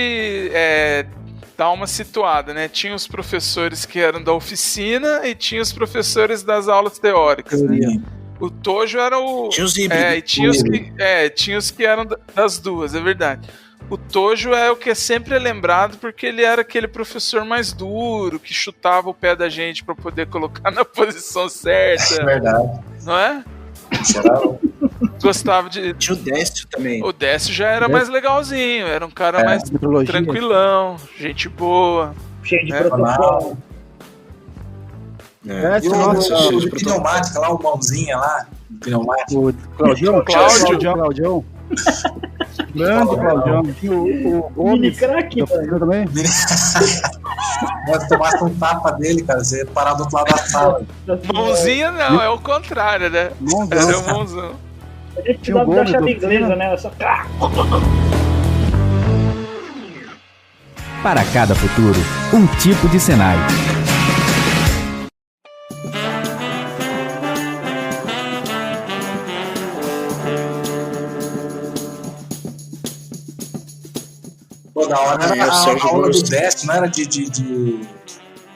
dar uma situada, né? Tinha os professores que eram da oficina e tinha os professores das aulas teóricas, né? O Tojo era o... Tinha os híbridos. Tinha os que eram das duas, é verdade. O Tojo é o que é sempre lembrado porque ele era aquele professor mais duro, que chutava o pé da gente pra poder colocar na posição certa. É verdade. Não é? Gostava de... Tinha o Décio também. O Décio já era mais legalzinho, era um cara mais tranquilão, gente boa. Cheio de protocolo. E o pneumática lá, o mãozinha lá. O Claudião. Grande Claudião. O mini craque, velho. Também. Deve tomar um tapa dele, cara. Você parar do outro lado da sala. Mãozinha não, é o contrário, né? Era o mãozão. A gente tinha uma chave inglesa, né? Só... Para cada futuro, um tipo de Senai. Pô, da hora era a aula do Décio, não era de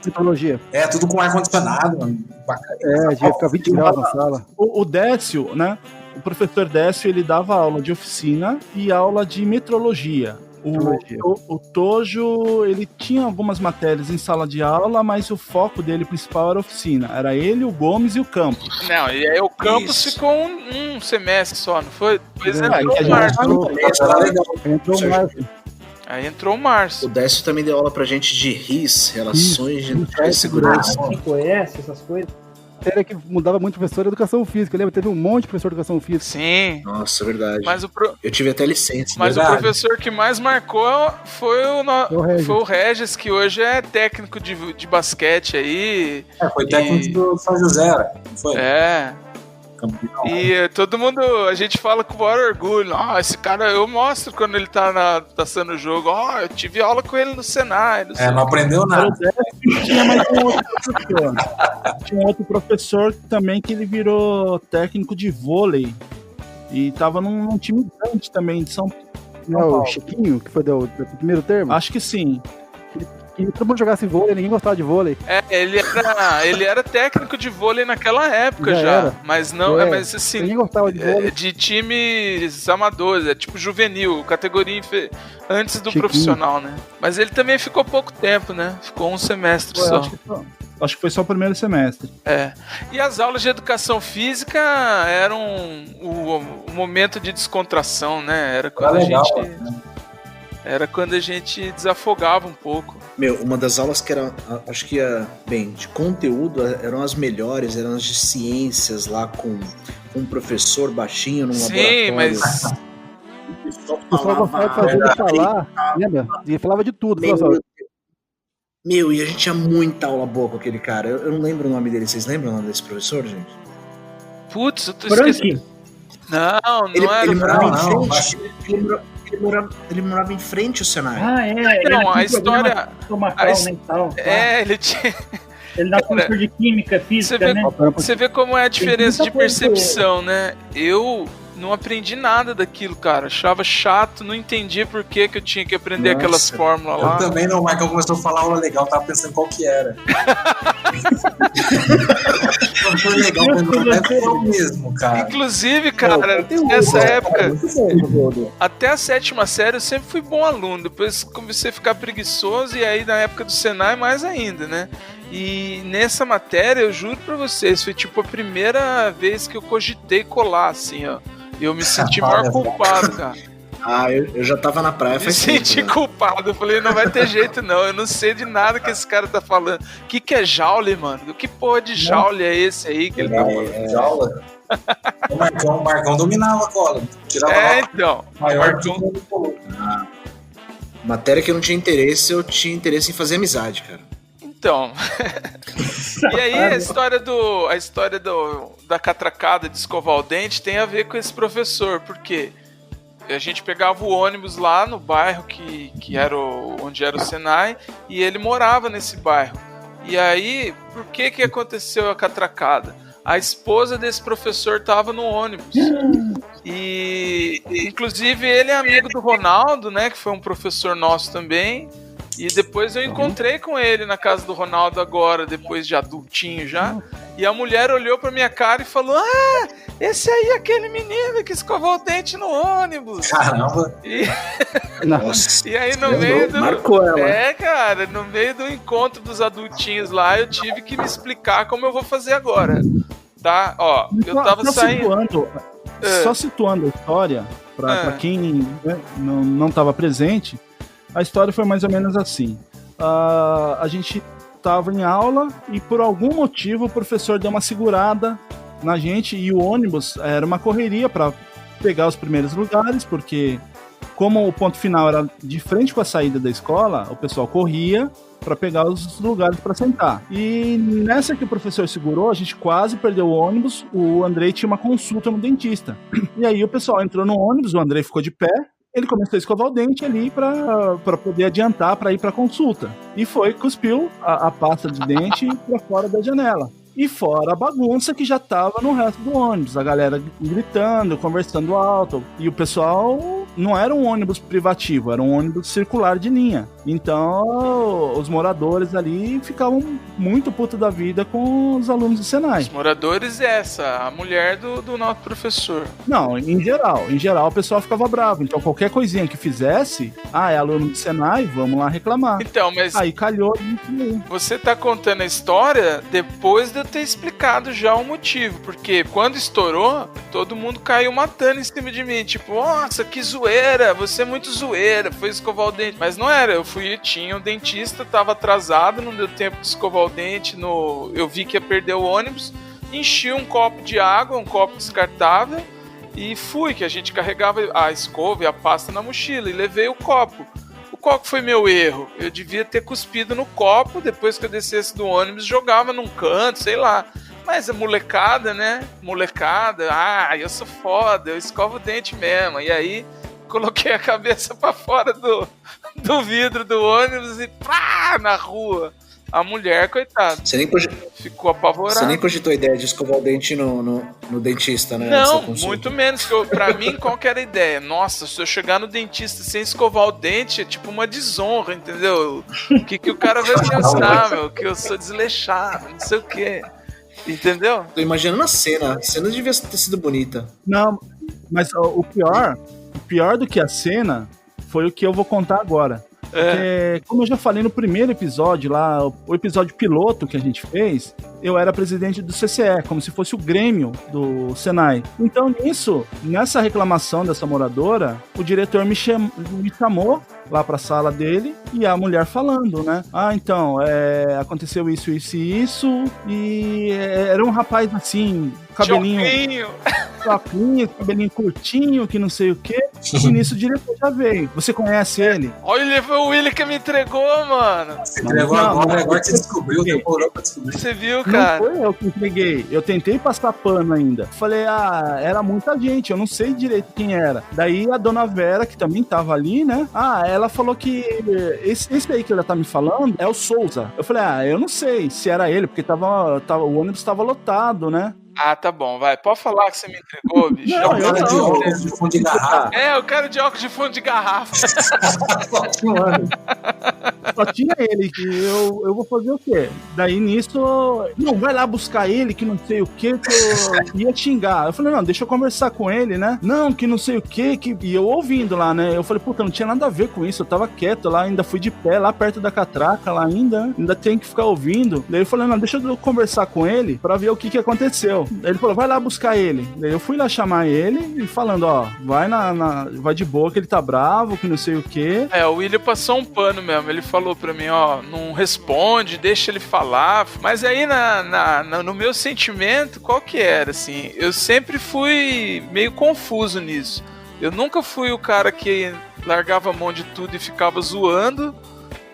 Tecnologia. Tudo com ar-condicionado, mano. Bacana. Devia ficar 20 graus na sala. O Décio, né? O professor Décio, ele dava aula de oficina e aula de metrologia. O Tojo, ele tinha algumas matérias em sala de aula, mas o foco dele principal era oficina. Era ele, o Gomes e o Campos. Não, e aí o Campos ficou um semestre só, não foi? Depois entrou o Márcio. Aí entrou o Márcio. O Décio também deu aula pra gente de RIS, Relações de Segurança. Conhece essas coisas? Era que mudava muito professor de educação física. Lembra? Teve um monte de professor de educação física. Sim. Nossa, verdade. Mas eu tive até licença. Mas o professor que mais marcou foi o Regis, que hoje é técnico de basquete aí. Foi técnico do São José, não foi? Campeão. E todo mundo, a gente fala com o maior orgulho. Esse cara, eu mostro quando ele tá passando o jogo. Eu tive aula com ele no Senai. Não aprendeu nada. Tinha mais um outro professor. Tinha outro professor também que ele virou técnico de vôlei. E tava num time grande também de São Paulo. O Chiquinho, que foi do primeiro termo? Acho que sim. E todo mundo jogasse vôlei, ninguém gostava de vôlei. Ele era técnico de vôlei naquela época já. Mas não, mas assim, ninguém gostava de vôlei. De times amadores, tipo juvenil, categoria antes do Chiquinho. Profissional, né? Mas ele também ficou pouco tempo, né? Ficou um semestre só. Acho que foi só o primeiro semestre. E as aulas de educação física eram o momento de descontração, né? Era quando a gente desafogava um pouco. Uma das aulas que era, acho que de conteúdo, eram as melhores, eram as de ciências lá com um professor baixinho num laboratório. Sim, mas... O pessoal gostava de fazer ele falar, lembra? Ele falava de tudo. E a gente tinha muita aula boa com aquele cara. Eu não lembro o nome dele. Vocês lembram o nome desse professor, gente? Putz, eu tô esquecendo. Não era. Ele morava em frente. Ele morava em frente ao Senai. Então, a história... ele tinha... Ele dá curso de química, física, Você vê como é a diferença de percepção, né? Eu não aprendi nada daquilo, cara. Achava chato, não entendia por que eu tinha que aprender aquelas fórmulas lá. Eu também não, o Michael começou a falar aula legal, tava pensando qual que era. foi legal, foi o mesmo, cara. Inclusive, cara, nessa época, até a 7ª série eu sempre fui bom aluno. Depois comecei a ficar preguiçoso e aí na época do Senai mais ainda, né? E nessa matéria, eu juro pra vocês, foi tipo a primeira vez que eu cogitei colar, assim, ó. E eu me senti maior culpado, cara. Eu já tava na praia faz tempo. Me senti culpado. Eu falei, não vai ter jeito não. Eu não sei de nada que esse cara tá falando. O que é jaule, mano? Que porra de jaule é esse aí que ele tá falando? Jaula? O Marcão dominava a cola. Então. Maior que matéria que eu não tinha interesse, eu tinha interesse em fazer amizade, cara. Então. E aí a história da catracada de escovar o dente tem a ver com esse professor, porque a gente pegava o ônibus lá no bairro que era onde era o Senai, e ele morava nesse bairro. E aí, por que aconteceu a catracada? A esposa desse professor estava no ônibus. E inclusive ele é amigo do Ronaldo, né, que foi um professor nosso também. E depois eu encontrei com ele na casa do Ronaldo agora, depois de adultinho já. E a mulher olhou pra minha cara e falou: ah, esse aí é aquele menino que escovou o dente no ônibus. Caramba! E aí no meio do... Marcou ela. Cara, no meio do encontro dos adultinhos lá, eu tive que me explicar como eu vou fazer agora. Tá? Ó, eu tava saindo... Só situando a história, pra quem não tava presente... A história foi mais ou menos assim. A gente estava em aula e por algum motivo o professor deu uma segurada na gente e o ônibus era uma correria para pegar os primeiros lugares, porque como o ponto final era de frente com a saída da escola, o pessoal corria para pegar os lugares para sentar. E nessa que o professor segurou, a gente quase perdeu o ônibus, o Andrei tinha uma consulta no dentista. E aí o pessoal entrou no ônibus, o Andrei ficou de pé, ele começou a escovar o dente ali para poder adiantar para ir para consulta. E cuspiu a pasta de dente para fora da janela. E fora a bagunça que já tava no resto do ônibus. A galera gritando, conversando alto. E o pessoal não era um ônibus privativo, era um ônibus circular de linha. Então, os moradores ali ficavam muito putos da vida com os alunos do Senai. Os moradores a mulher do nosso professor. Não, em geral o pessoal ficava bravo. Então, qualquer coisinha que fizesse, é aluno do Senai, vamos lá reclamar. Então, mas... Aí calhou. Você tá contando a história depois de eu ter explicado já o motivo, porque quando estourou, todo mundo caiu matando em cima de mim, tipo, nossa, que zoeira, você é muito zoeira, foi escovar o dente. Mas não era, tinha um dentista, tava atrasado, não deu tempo de escovar o dente, eu vi que ia perder o ônibus, enchi um copo de água, um copo descartável, e fui, que a gente carregava a escova e a pasta na mochila, e levei o copo. Qual que foi meu erro? Eu devia ter cuspido no copo, depois que eu descesse do ônibus, jogava num canto, sei lá. Mas a molecada, né? Eu sou foda, eu escovo o dente mesmo. E aí, coloquei a cabeça pra fora do vidro do ônibus e pá, na rua. A mulher, coitada, ficou apavorada. Você nem cogitou a ideia de escovar o dente no dentista, né? Não, muito menos. Pra mim, qual que era a ideia? Nossa, se eu chegar no dentista sem escovar o dente, é tipo uma desonra, entendeu? O que o cara vai pensar, meu? Que eu sou desleixado, não sei o quê. Entendeu? Tô imaginando a cena. A cena devia ter sido bonita. Não, mas o pior do que a cena foi o que eu vou contar agora. Porque, como eu já falei no primeiro episódio lá, o episódio piloto que a gente fez, eu era presidente do CCE, como se fosse o Grêmio do Senai. Então, nessa reclamação dessa moradora, o diretor me chamou lá pra sala dele e a mulher falando, né? Então, aconteceu isso, e era um rapaz assim, cabelinho curtinho, que não sei o quê, e nisso o diretor já veio. Você conhece ele? Olha, foi o Willi que me entregou, mano. Você entregou agora que você descobriu, demorou pra descobrir. Você viu, cara? Não foi eu que entreguei, eu tentei passar pano ainda. Falei, era muita gente, eu não sei direito quem era. Daí a dona Vera, que também tava ali, né? Ela falou que esse aí que ela tá me falando é o Souza. Eu falei, eu não sei se era ele, porque o ônibus tava lotado, né? Tá bom, vai. Pode falar que você me entregou, bicho. É o cara de óculos de fundo de garrafa. É, o cara de óculos de fundo de garrafa. Só tinha ele, que eu vou fazer o quê? Daí nisso, não, vai lá buscar ele, que não sei o que eu ia xingar. Eu falei, não, deixa eu conversar com ele, né? Não, que não sei o que e eu ouvindo lá, né? Eu falei, puta, não tinha nada a ver com isso, eu tava quieto lá, ainda fui de pé lá perto da catraca lá ainda tem que ficar ouvindo. Daí eu falei, não, deixa eu conversar com ele pra ver o que aconteceu. Daí ele falou, vai lá buscar ele. Daí eu fui lá chamar ele e falando, ó, vai de boa que ele tá bravo, que não sei o que. O William passou um pano mesmo, ele falou pra mim, ó, não responde, deixa ele falar, mas aí no meu sentimento, qual que era, assim, eu sempre fui meio confuso nisso. Eu nunca fui o cara que largava a mão de tudo e ficava zoando,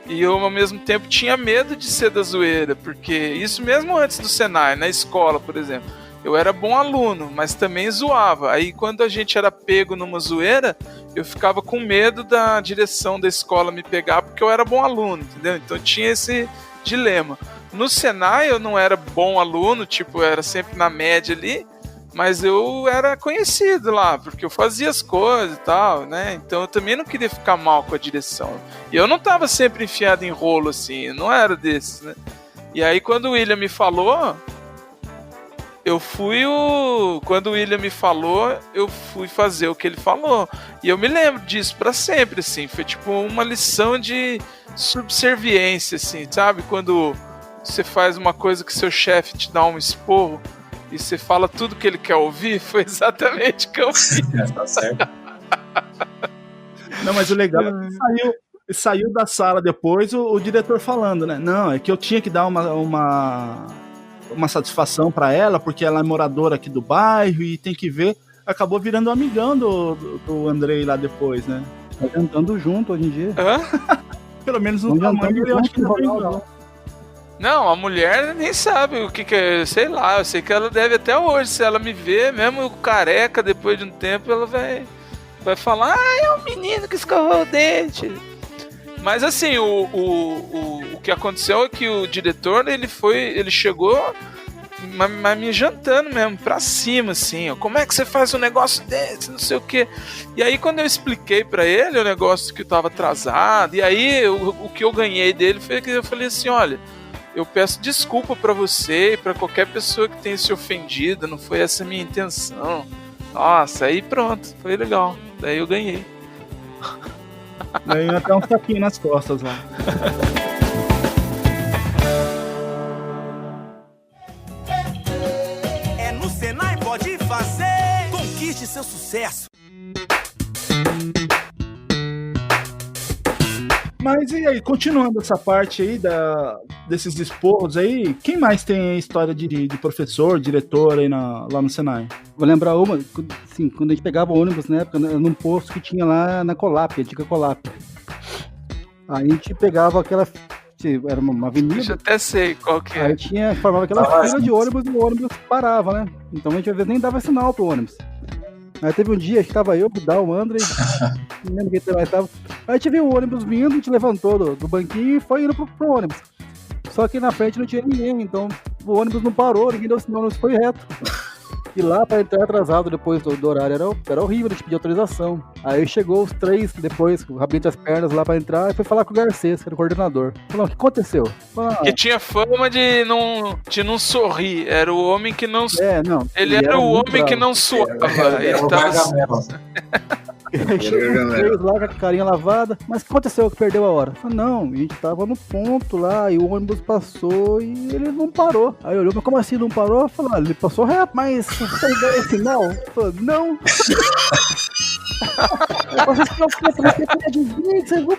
e eu ao mesmo tempo tinha medo de ser da zoeira, porque isso mesmo antes do Senai, na escola, por exemplo, eu era bom aluno, mas também zoava. Aí quando a gente era pego numa zoeira, eu ficava com medo da direção da escola me pegar, porque eu era bom aluno, entendeu? Então tinha esse dilema. No Senai eu não era bom aluno, tipo, eu era sempre na média ali, mas eu era conhecido lá, porque eu fazia as coisas e tal, né? Então eu também não queria ficar mal com a direção. E eu não tava sempre enfiado em rolo, assim, eu não era desses, né? E aí quando o William me falou, quando o William me falou, eu fui fazer o que ele falou. E eu me lembro disso pra sempre, assim. Foi tipo uma lição de subserviência, assim, sabe? Quando você faz uma coisa que seu chefe te dá um esporro e você fala tudo que ele quer ouvir, foi exatamente o que eu fiz. Tá certo. Não, mas o legal é que saiu da sala depois o diretor falando, né? Não, é que eu tinha que dar uma satisfação pra ela, porque ela é moradora aqui do bairro e tem que ver. Acabou virando um amigão do Andrei lá depois, né? Tá jantando junto hoje em dia. Pelo menos no tamanho eu acho que não é igual. Não, a mulher nem sabe o que é, sei lá, eu sei que ela deve até hoje, se ela me ver, mesmo careca, depois de um tempo, ela vai falar, é um menino que escovou o dente. Mas assim, o que aconteceu é que o diretor, ele chegou mas me jantando mesmo, pra cima, assim, ó, como é que você faz um negócio desse, não sei o que. E aí quando eu expliquei pra ele o negócio que eu tava atrasado, e aí o que eu ganhei dele foi que eu falei assim, olha, eu peço desculpa pra você e pra qualquer pessoa que tenha se ofendido, não foi essa a minha intenção. Nossa, aí pronto, foi legal, daí eu ganhei. Ganhei até um tapinha nas costas lá. É no Senai, pode fazer, conquiste seu sucesso. Mas e aí, continuando essa parte aí desses esporros aí, quem mais tem história de professor, diretor aí lá no Senai? Vou lembrar uma, assim, quando a gente pegava ônibus na época, num posto que tinha lá na Colap, a antiga Colap. Aí a gente pegava aquela, era uma avenida. Eu até sei qual que é. Aí formava aquela fila de ônibus e o ônibus parava, né? Então a gente às vezes nem dava sinal pro ônibus. Aí teve um dia que tava eu, o André, não lembro quem mais tava. Aí a gente viu o ônibus vindo, a gente levantou do banquinho e foi indo pro ônibus. Só que na frente não tinha ninguém, então o ônibus não parou, ninguém deu sinal, o ônibus foi reto. E lá pra entrar atrasado depois do horário era horrível, a gente pediu autorização. Aí chegou os três depois, abrindo as pernas lá pra entrar e foi falar com o Garcês, que era o coordenador. Falou, o que aconteceu? Que tinha fama de não sorrir, era o homem que não... não. Ele era o homem bravo. Que não suava. Ele tava... Chegou os três lá com a carinha lavada. Mas o que aconteceu que perdeu a hora? Falei, não, a gente tava no ponto lá e o ônibus passou e ele não parou. Aí olhou, mas como assim não parou? Falei, ele passou reto, mas você deu esse sinal? Falei, não. Vocês vão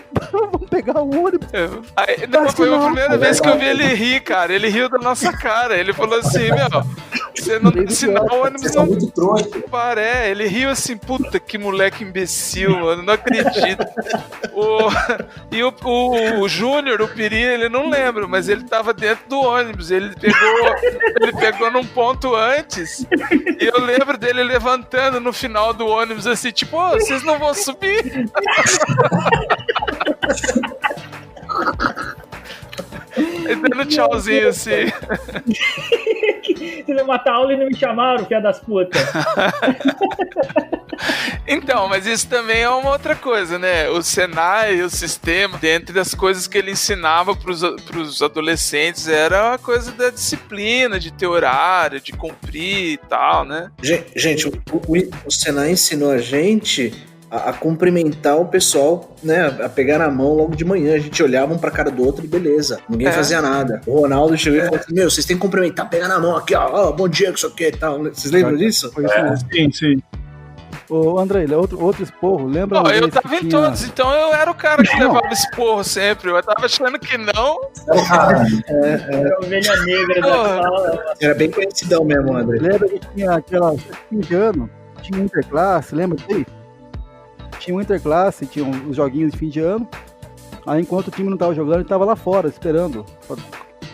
pegar o ônibus. Aí, não, foi a primeira vez que eu vi ele rir, cara. Ele riu da nossa cara. Ele falou assim, você não dá sinal, o ônibus não para. Ele riu assim, puta, que moleque imbecil, mano. Não acredito. O Júnior, o Piri, ele não lembra, mas ele tava dentro do ônibus. Ele pegou num ponto antes. E eu lembro dele levantando no final do ônibus assim, tipo, vocês não vão subir? Ele dando tchauzinho assim. Você vai matar a aula e não me chamaram, que é das putas. Então, mas isso também é uma outra coisa, né? O Senai, o sistema, dentre das coisas que ele ensinava pros adolescentes, era a coisa da disciplina, de ter horário, de cumprir e tal, né? Gente, o Senai ensinou a gente a cumprimentar o pessoal, né? A pegar na mão logo de manhã. A gente olhava um pra cara do outro e beleza. Ninguém fazia nada. O Ronaldo chegou e falou assim, vocês têm que cumprimentar, pegar na mão aqui, ó, bom dia, que isso aqui e tal. Vocês lembram disso? Sim. Ô, André, outro esporro, lembra? Eu tava em todos, então eu era o cara que levava esporro sempre. Eu tava achando que não. Era a ovelha negra da sala. Era bem conhecidão mesmo, André. Lembra que tinha aquela fim de ano, tinha interclasse, lembra disso? Tinha um interclasse, tinha os joguinhos de fim de ano. Aí enquanto o time não tava jogando, ele tava lá fora, esperando.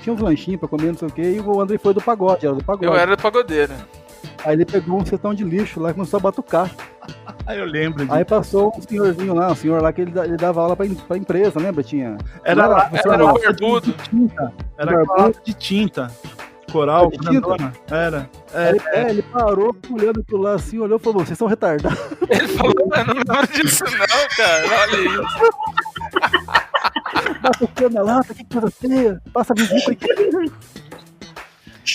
Tinha uns lanchinhos pra comer, não sei o que, e o André foi do pagode, era do pagode. Eu era do pagodeiro. Aí ele pegou um cestão de lixo lá e começou a batucar. Aí eu lembro disso. Aí passou um senhorzinho lá, um senhor lá que ele dava aula pra empresa, lembra? Tinha. Era o barbudo. Era de tinta. Coral, grandona. Era. Ele parou olhando aquilo lá assim, olhou e falou, vocês são retardados. Ele falou, eu não lembro disso não, cara. Olha isso. Batucando na lata, que coisa feia. Passa visita aqui.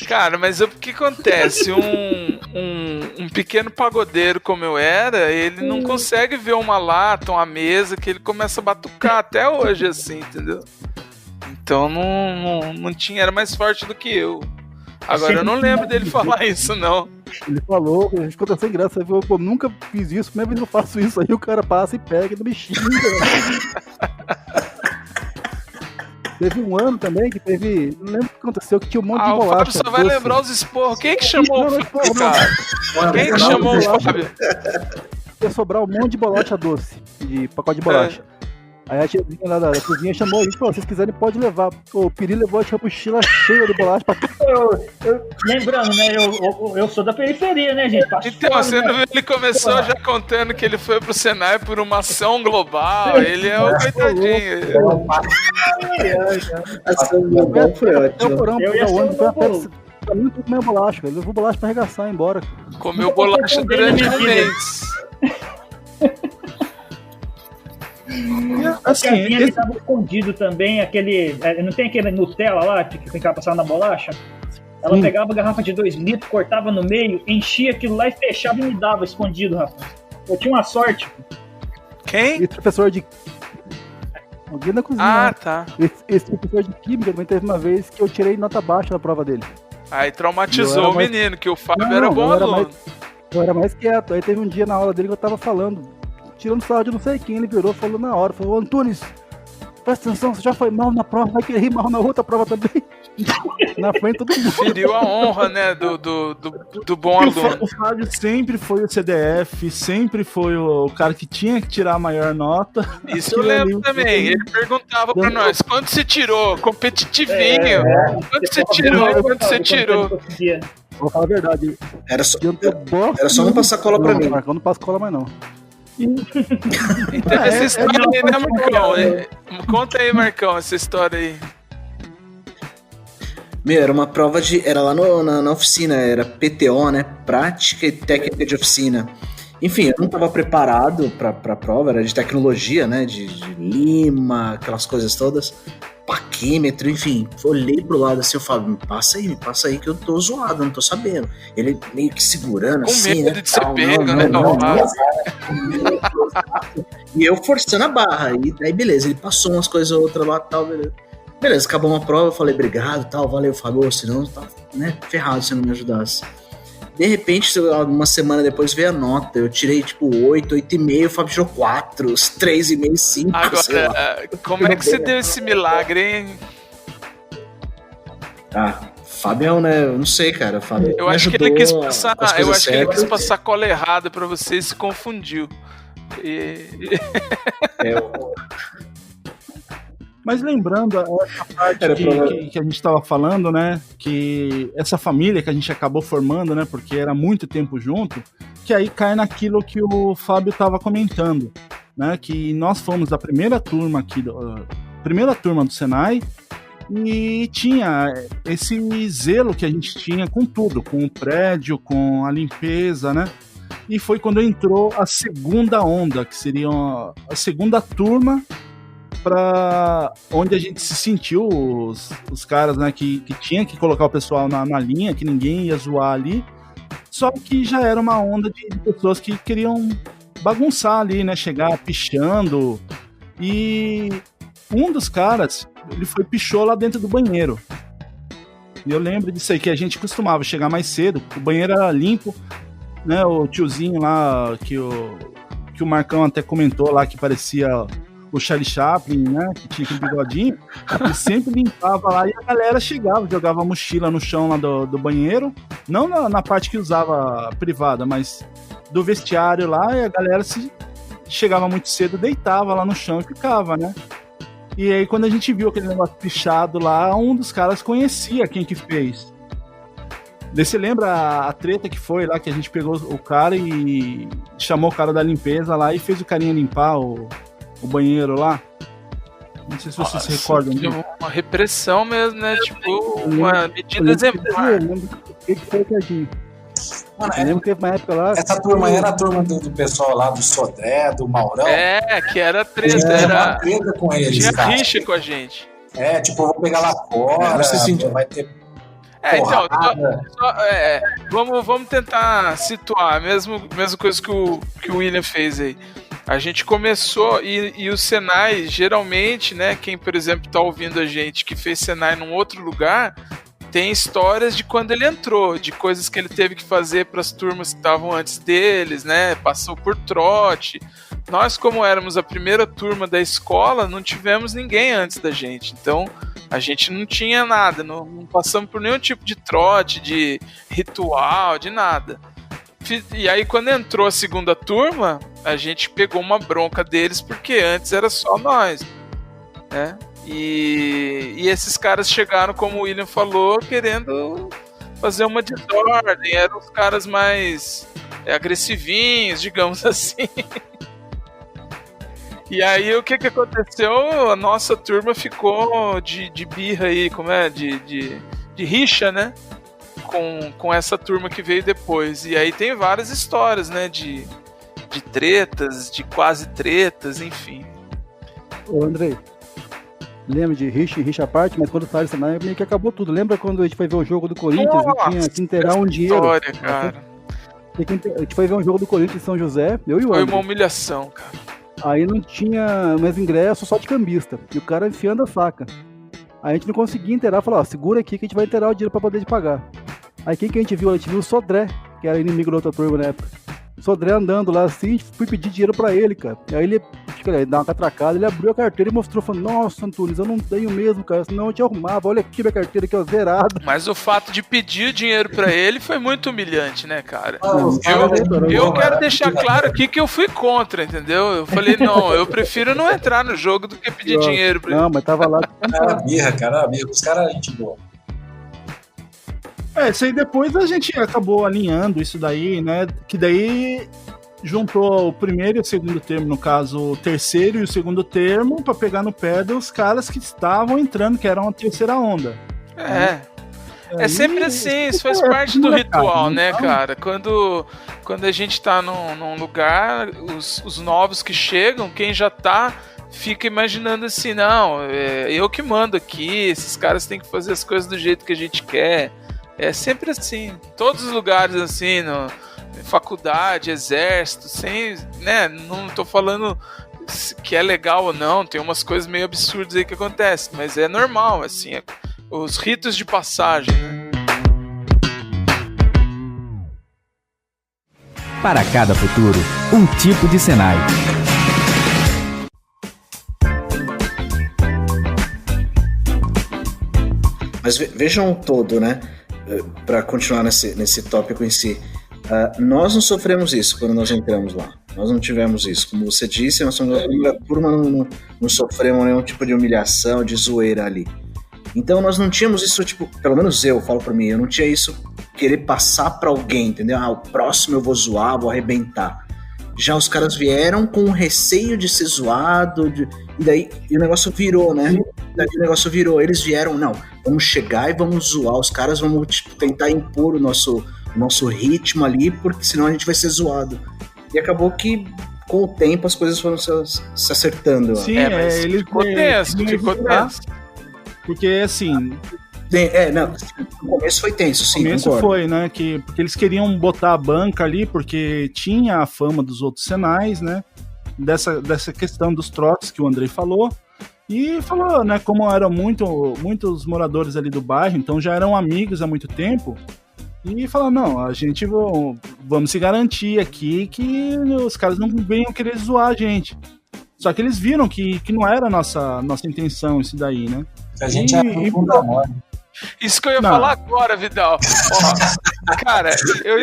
Cara, mas o que acontece? Um pequeno pagodeiro como eu era, ele não consegue ver uma lata, uma mesa, que ele começa a batucar até hoje, assim, entendeu? Então não tinha, era mais forte do que eu. Agora eu não lembro dele falar isso, não. Ele falou, a gente ficou sem graça, ele falou, pô, nunca fiz isso, primeira vez que eu faço isso, aí o cara passa e pega e não me xinga. Teve um ano também que teve. Não lembro o que aconteceu, que tinha um monte de bolacha. O Fábio só vai lembrar os esporros. Quem que chamou o Fábio, cara? Quem que chamou o Fábio? Ia sobrar um monte de bolacha doce, de pacote de bolacha. Aí a tiazinha lá da cozinha chamou ele e falou: se vocês quiserem, pode levar. O Piri levou a mochila cheia de bolacha pra lembrando, né? Eu sou da periferia, né, gente? Então, você não viu? Ele começou já contando que ele foi pro Senai por uma ação global. Ele é o coitadinho. Ação global foi ótimo. Eu ia ser pra mim, tudo comeu bolacha. Ele levou bolacha pra arregaçar e ir embora. Comeu bolacha durante um mês. Assim, ele tava escondido também, aquele. Não tem aquele Nutella lá que ficava passando na bolacha? Ela pegava a garrafa de 2 litros, cortava no meio, enchia aquilo lá e fechava e me dava escondido, rapaz. Eu tinha uma sorte. Quem? Esse professor de. Alguém da cozinha. Ah, tá. Esse professor de química também teve uma vez que eu tirei nota baixa na prova dele. Aí traumatizou o menino, que o Fábio era bom aluno. Eu era mais quieto. Aí teve um dia na aula dele que eu tava falando, tirando sarro de não sei quem, ele virou, falou na hora, falou: Antunes, presta atenção, você já foi mal na prova, vai querer ir mal na outra prova também. Na frente todo mundo. Feriu a honra, né, do bom aluno. O Fábio sempre foi o CDF, sempre foi o cara que tinha que tirar a maior nota. Isso eu lembro também. Ele perguntava pra nós: quanto você tirou? Competitivinho. Quanto você tirou? Quanto você tirou? Vou falar a verdade. Era só não passar cola pra mim. Marcão, não passa cola mais não. Então essa história aí, né, Marcão? Conta aí, Marcão, essa história aí. Meu, era uma prova de... Era lá na oficina, era PTO, né? Prática e Técnica de Oficina. Enfim, eu não estava preparado pra prova, era de tecnologia, né? De lima, aquelas coisas todas. Paquímetro, enfim. Olhei pro lado assim, eu falo, me passa aí que eu tô zoado, não tô sabendo. Ele meio que segurando com assim, medo né? de ser pego, né? E eu forçando a barra. E aí, beleza, ele passou umas coisas ou outra lá e tal, beleza. Beleza, acabou uma prova, eu falei, obrigado, tal, valeu, Fábio, senão tá, né, ferrado se não me ajudasse. De repente, uma semana depois veio a nota, eu tirei tipo 8, 8,5, o Fábio tirou 4, 3,5, 5, agora, como é que você deu esse milagre, hein? Fábio, né, eu não sei, cara, Fábio. Eu acho que ele quis passar cola errada pra você e se confundiu. Mas lembrando essa parte que a gente estava falando, né, que essa família que a gente acabou formando, né, porque era muito tempo junto, que aí cai naquilo que o Fábio estava comentando, né, que nós fomos da primeira turma do Senai e tinha esse zelo que a gente tinha com tudo, com o prédio, com a limpeza, né, E foi quando entrou a segunda onda, que seria a segunda turma, para onde a gente se sentiu, os caras, né, que tinha que colocar o pessoal na linha, que ninguém ia zoar ali. Só que já era uma onda de pessoas que queriam bagunçar ali, né, chegar pichando. E um dos caras, ele pichou lá dentro do banheiro. E eu lembro disso aí, que a gente costumava chegar mais cedo, o banheiro era limpo, né, o tiozinho lá, que o Marcão até comentou lá, que parecia o Charlie Chaplin, né, que tinha aquele bigodinho, ele sempre limpava lá e a galera chegava, jogava a mochila no chão lá do banheiro, não na parte que usava privada, mas do vestiário lá, e a galera chegava muito cedo, deitava lá no chão e ficava, né. E aí quando a gente viu aquele negócio pichado lá, um dos caras conhecia quem que fez. Daí você lembra a treta que foi lá, que a gente pegou o cara e chamou o cara da limpeza lá e fez o carinha limpar o banheiro lá? Não sei se vocês se recordam disso. Uma repressão mesmo, né? Tipo, uma medida exemplar. Eu lembro que foi que a gente... Mano, eu lembro que teve uma época lá... Essa turma era a turma do pessoal lá do Sodré, do Maurão. Que era treta. Era treta com eles, tinha cara. rixa com a gente. Tipo, eu vou pegar lá fora, vai ter... Então, vamos tentar situar, mesma coisa que o William fez aí. A gente começou, e o Senai, geralmente, né, quem, por exemplo, tá ouvindo a gente, que fez Senai num outro lugar, tem histórias de quando ele entrou, de coisas que ele teve que fazer para as turmas que estavam antes deles, né, passou por trote. Nós, como éramos a primeira turma da escola, não tivemos ninguém antes da gente, então a gente não tinha nada, não passamos por nenhum tipo de trote, de ritual, de nada. E aí quando entrou a segunda turma, a gente pegou uma bronca deles, porque antes era só nós, né? E esses caras chegaram, como o William falou, querendo fazer uma desordem, eram os caras mais agressivinhos, digamos assim. E aí o que aconteceu? A nossa turma ficou de birra aí, de rixa, né? Com essa turma que veio depois. E aí tem várias histórias, né? De tretas, de quase tretas, enfim. Ô Andrei, lembra de rixa à parte, mas quando saiu essa meio que acabou tudo. Lembra quando a gente foi ver o jogo do Corinthians e tinha que inteirar um dinheiro? História, cara. A gente foi ver um jogo do Corinthians em São José, eu e o André. Foi uma humilhação, cara. Aí não tinha mais ingresso, só de cambista. E o cara enfiando a faca. Aí a gente não conseguia inteirar, falou, segura aqui que a gente vai inteirar o dinheiro pra poder pagar. Aí quem que a gente viu? A gente viu o Sodré, que era inimigo da outra turma na época. O Sodré andando lá assim, fui pedir dinheiro pra ele, cara. E aí ele dá uma catracada, ele abriu a carteira e mostrou, falou, nossa, Antunes, eu não tenho mesmo, cara, senão eu te arrumava, olha aqui minha carteira aqui, ó, zerada. Mas o fato de pedir dinheiro pra ele foi muito humilhante, né, cara? Eu quero deixar claro aqui que eu fui contra, entendeu? Eu falei, não, eu prefiro não entrar no jogo do que pedir dinheiro pra ele. Não, mas tava lá. Era birra, os caras, gente boa. Isso aí depois a gente acabou alinhando isso daí, né? Que daí juntou o primeiro e o segundo termo, no caso, o terceiro e o segundo termo, pra pegar no pé dos caras que estavam entrando, que eram a terceira onda. É sempre assim, isso faz parte do ritual, né, cara? Quando a gente tá num lugar, os novos que chegam, quem já tá, fica imaginando assim, não, eu que mando aqui, esses caras têm que fazer as coisas do jeito que a gente quer. É sempre assim, todos os lugares assim, faculdade, exército, né, não tô falando que é legal ou não, tem umas coisas meio absurdas aí que acontecem, mas é normal, assim, os ritos de passagem, né? Para cada futuro, um tipo de Senai. Mas vejam o todo, né? Para continuar nesse tópico em si, nós não sofremos isso quando nós entramos lá. Nós não tivemos isso. Como você disse, nós somos a primeira turma, não sofremos nenhum tipo de humilhação, de zoeira ali. Então nós não tínhamos isso, tipo, pelo menos eu falo pra mim, eu não tinha isso querer passar pra alguém, entendeu? O próximo eu vou zoar, vou arrebentar. Já os caras vieram com o receio de ser zoado, e daí o negócio virou, né? Eles vieram, não, vamos chegar e vamos zoar os caras, vamos tentar impor o nosso nosso ritmo ali, porque senão a gente vai ser zoado. E acabou que, com o tempo, as coisas foram se acertando. Sim, ele ficou tenso. Porque, assim... no começo foi tenso, sim. No começo concordo. Foi, né? Porque eles queriam botar a banca ali, porque tinha a fama dos outros Senais, né? Dessa questão dos trotes que o Andrei falou. E falou, né? Como eram muitos moradores ali do bairro, então já eram amigos há muito tempo. E falou, não, a gente vamos se garantir aqui que os caras não venham querer zoar a gente. Só que eles viram que não era a nossa intenção isso daí, né? A gente é bunda mole. Isso que eu ia falar agora, Vidal. Ó, cara, eu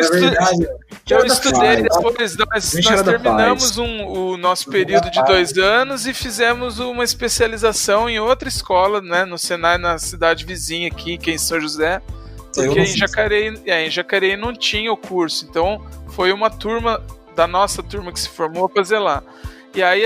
estudei depois, nós terminamos o nosso período de 2 anos e fizemos uma especialização em outra escola, né, no Senai, na cidade vizinha aqui, que é em São José, porque em Jacareí não tinha o curso, então foi uma turma, da nossa turma que se formou pra fazer lá. E aí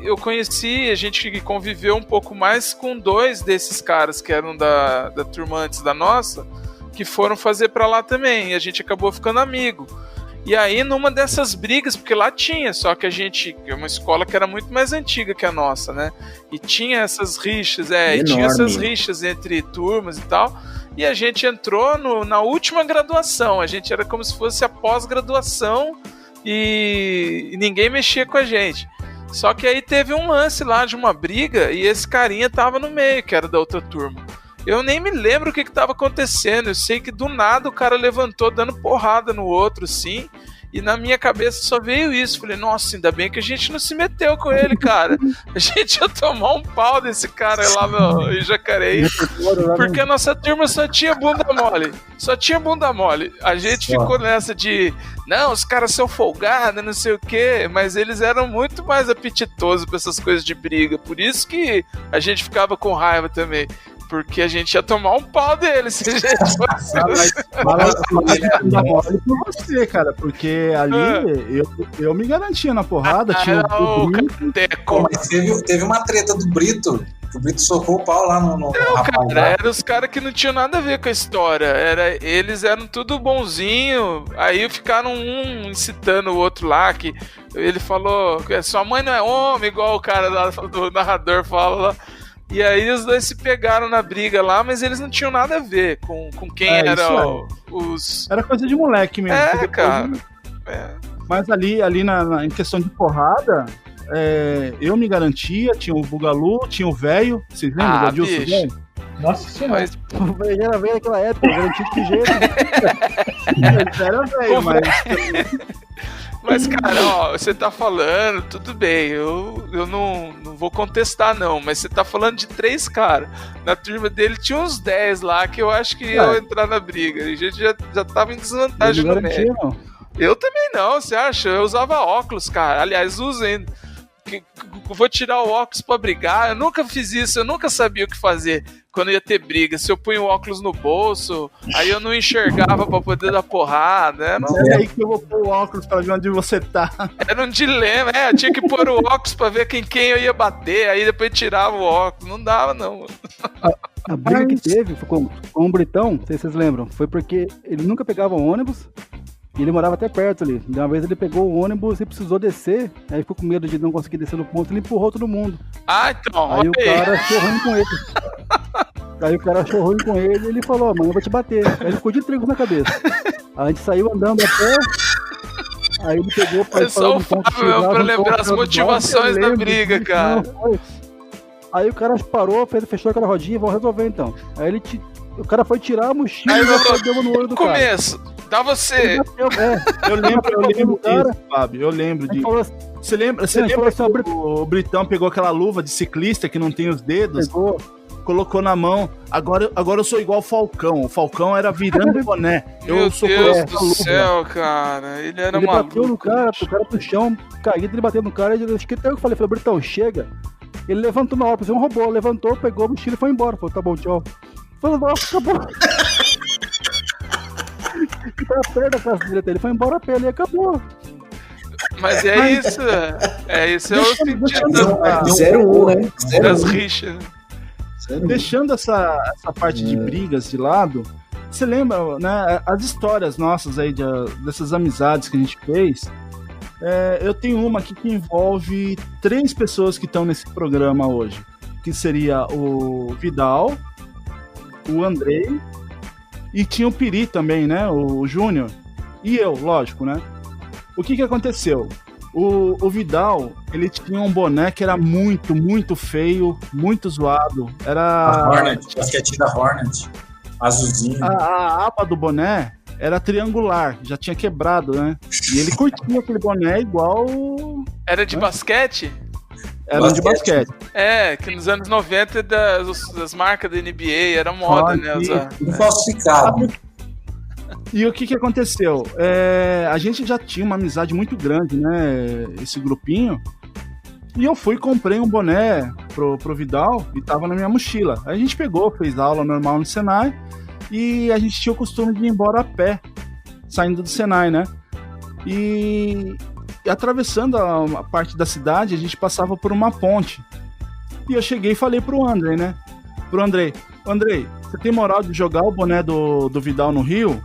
eu conheci, a gente conviveu um pouco mais com 2 desses caras que eram da turma antes da nossa, que foram fazer pra lá também, e a gente acabou ficando amigo. E aí numa dessas brigas, porque lá tinha, só que é uma escola que era muito mais antiga que a nossa, né? E tinha essas rixas, e tinha essas rixas entre turmas e tal, e a gente entrou na última graduação, a gente era como se fosse a pós-graduação, e ninguém mexia com a gente. Só que aí teve um lance lá de uma briga e esse carinha tava no meio, que era da outra turma. Eu nem me lembro o que tava acontecendo. Eu sei que do nada o cara levantou dando porrada no outro, sim. E na minha cabeça só veio isso. Falei, nossa, ainda bem que a gente não se meteu com ele, cara. A gente ia tomar um pau desse cara lá em Jacareí. Porque a nossa turma só tinha bunda mole. Só tinha bunda mole. A gente ficou nessa de... Não, os caras são folgados, não sei o quê. Mas eles eram muito mais apetitosos pra essas coisas de briga. Por isso que a gente ficava com raiva também. Porque a gente ia tomar um pau deles se a gente fosse. Mole por você, cara, porque ali eu me garantia na porrada. Tinha mas teve uma treta do Brito, que o Brito socou o pau lá no não, rapaz, cara, eram os caras que não tinham nada a ver com a história. Eles eram tudo bonzinho. Aí ficaram um incitando o outro lá, que ele falou que sua mãe não é homem, igual o cara lá, do narrador fala lá. E aí os 2 se pegaram na briga lá, mas eles não tinham nada a ver com quem eram os... Era coisa de moleque mesmo. Cara. Mas ali em questão de porrada, eu me garantia, tinha o Bugalu, tinha o velho, vocês lembram do Adilson velho? Nossa senhora. O velho era velho naquela época, garantia de que jeito. Era velho, mas... Mas, cara, ó, você tá falando, tudo bem, eu não vou contestar, não, mas você tá falando de 3 caras. Na turma dele tinha uns 10 lá que eu acho que iam entrar na briga. A gente já tava em desvantagem no médio. Eu também não, você acha? Eu usava óculos, cara. Aliás, uso ainda. Vou tirar o óculos pra brigar. Eu nunca fiz isso, eu nunca sabia o que fazer quando ia ter briga. Se eu punho o óculos no bolso, aí eu não enxergava pra poder dar porrada, né? É aí que eu vou pôr o óculos pra ver onde você tá. Era um dilema, eu tinha que pôr o óculos pra ver quem eu ia bater, aí depois tirava o óculos. Não dava, não. A briga que teve com o Britão, não sei se vocês lembram, foi porque ele nunca pegava o ônibus. E ele morava até perto ali. De uma vez ele pegou o ônibus e precisou descer. Aí ficou com medo de não conseguir descer no ponto. Ele empurrou todo mundo. Então. Aí o cara achou ruim com ele. E ele falou: mano, eu vou te bater. Aí ele ficou de trigo na cabeça. Aí a gente saiu andando até. Aí ele pegou pra só o Fábio pra lembrar as motivações da briga, cara. Aí o cara parou, fechou aquela rodinha. Vamos resolver então. Aí o cara foi tirar a mochila e deu no olho do cara. Começo. Dá você. Eu lembro disso, Fábio. Eu lembro disso. Você lembra que o Britão pegou aquela luva de ciclista que não tem os dedos? Colocou na mão. Agora eu sou igual o Falcão. O Falcão era virando o boné. Meu Deus do céu, cara. Ele era maluco. Ele bateu no cara, o cara pro chão, caído, ele bateu no cara. Acho que até eu falei, Britão, chega. Ele levantou na hora, parecia um robô. Levantou, pegou a mochila e foi embora. Falou, tá bom, tchau. Falou, nossa, acabou. Tá perto da casa dele, ele foi embora a pé e acabou. Mas isso é o sentido. 0-1, né? Das rixas. Deixando essa parte de brigas de lado, você lembra, né, as histórias nossas aí dessas amizades que a gente fez. Eu tenho uma aqui que envolve 3 pessoas que estão nesse programa hoje, que seria o Vidal, o Andrei e tinha o Piri também, né, o Júnior, e eu, lógico, né. O que aconteceu? O Vidal, ele tinha um boné que era muito, muito feio, muito zoado. Era a Hornet, a basquete da Hornet, azulzinho. A aba do boné era triangular, já tinha quebrado, né? E ele curtia aquele boné igual... Era de basquete? Era de basquete. Que nos anos 90 das marcas da NBA era moda, né? Falsificado. E o que aconteceu? A gente já tinha uma amizade muito grande, né? Esse grupinho. E eu fui e comprei um boné pro Vidal e tava na minha mochila. Aí a gente pegou, fez aula normal no Senai e a gente tinha o costume de ir embora a pé, saindo do Senai, né? E atravessando a parte da cidade, a gente passava por uma ponte. E eu cheguei e falei pro Andrei, né? Andrei, você tem moral de jogar o boné do Vidal no Rio?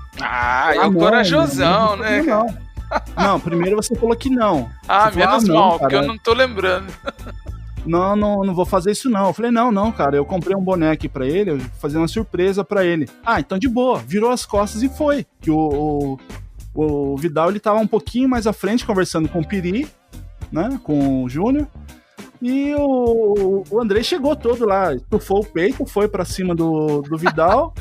É o corajosão, né? Não, primeiro você falou que não. Menos mal, porque eu não tô lembrando. Não vou fazer isso não. Eu falei, não, cara, eu comprei um boné aqui pra ele, eu vou fazer uma surpresa pra ele. Então de boa, virou as costas e foi. Que o Vidal, ele tava um pouquinho mais à frente, conversando com o Piri, né, com o Júnior. E o Andrei chegou todo lá, estufou o peito, foi pra cima do Vidal,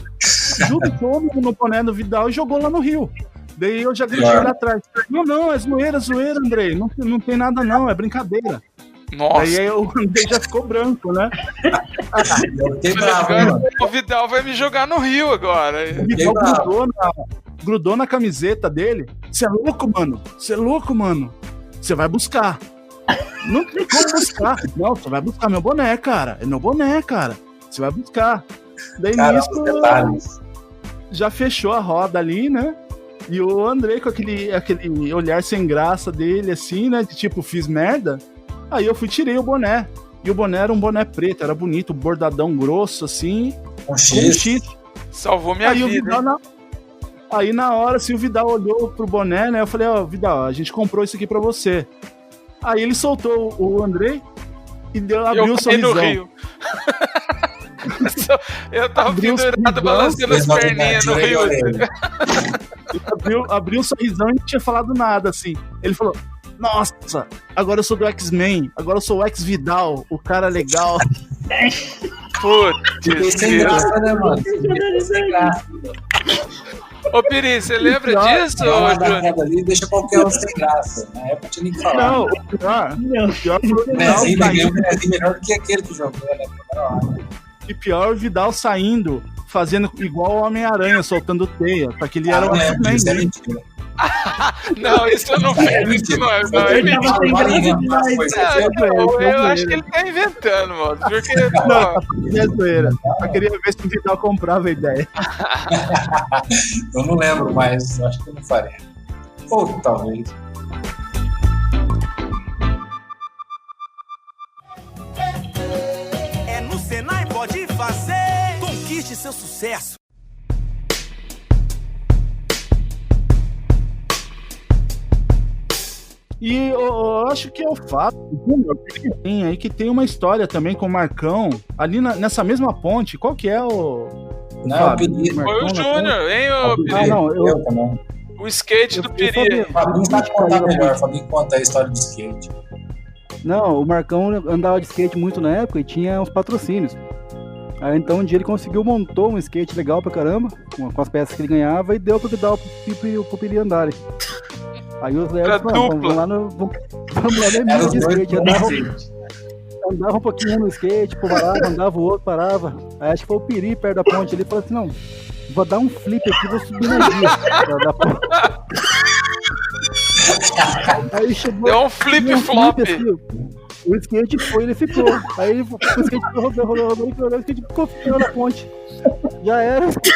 juntou no boné do Vidal e jogou lá no Rio. Daí eu já gritei lá atrás. Não, é zoeira, Andrei. Não tem nada não, é brincadeira. Nossa. Aí o Andrei já ficou branco, né? O Vidal vai me jogar no Rio agora. O Vidal grudou na camiseta dele. Você é louco, mano? Você vai buscar. Não tem como buscar. Não, você vai buscar meu boné, cara. É meu boné, cara. Você vai buscar. Daí nisso já fechou a roda ali, né? E o Andrei com aquele olhar sem graça dele, assim, né? De tipo, fiz merda. Aí eu tirei o boné. E o boné era um boné preto, era bonito, bordadão grosso, assim. Com X. Salvou minha vida. Aí na hora, assim, o Vidal olhou pro boné, né? Eu falei, Vidal, a gente comprou isso aqui pra você. Aí ele soltou o Andrei e abriu o sorrisão. No Rio. Eu tava pendurado, balançando as perninhas no Rio. Abriu o sorrisão e não tinha falado nada, assim. Ele falou, nossa, agora eu sou do X-Men, agora eu sou o X-Vidal, o cara legal. Putz, sem graça, né, mano? Sem graça. Ô, Piri, você lembra disso, Júnior? Ali deixa qualquer um sem graça. Na época tinha nem que falar. Não, o pior foi o Vidal melhor do que aquele que jogou, né? E pior, o Vidal saindo, fazendo igual o Homem-Aranha, soltando teia, porque ele era o X-Men. Isso é mentira. Não, isso eu não vi. Isso não é eu acho que ele tá inventando, mano. Porque, é zoeira. Eu queria ver se o Vidal comprava a ideia. Eu não lembro, mas acho que eu não faria. Ou talvez. No Senai pode fazer. Conquiste seu sucesso. E eu acho que é o fato aí que tem uma história também com o Marcão ali nessa mesma ponte. Qual que é o... Não, o Piri. Foi o Júnior, hein, o Piri? Eu também. O skate do Piri. O Fabinho sabe contar melhor. O Fabinho conta a história do skate. Não, o Marcão andava de skate muito na época e tinha uns patrocínios. Aí então um dia ele montou um skate legal pra caramba, com as peças que ele ganhava, e deu pra dar pro Piri andarem. Aí os Léo falaram, vamos lá no Emílio de skate. Andava um pouquinho no skate, parava, andava o outro, parava. Aí acho que foi o Piri perto da ponte ali, falou assim, não, vou dar um flip aqui, vou subir na guia da ponte. Aí chegou, deu um flip-flop. O skate foi, ele ficou. Aí o skate rodou, e o skate ficou na ponte. Já era. Eu fiquei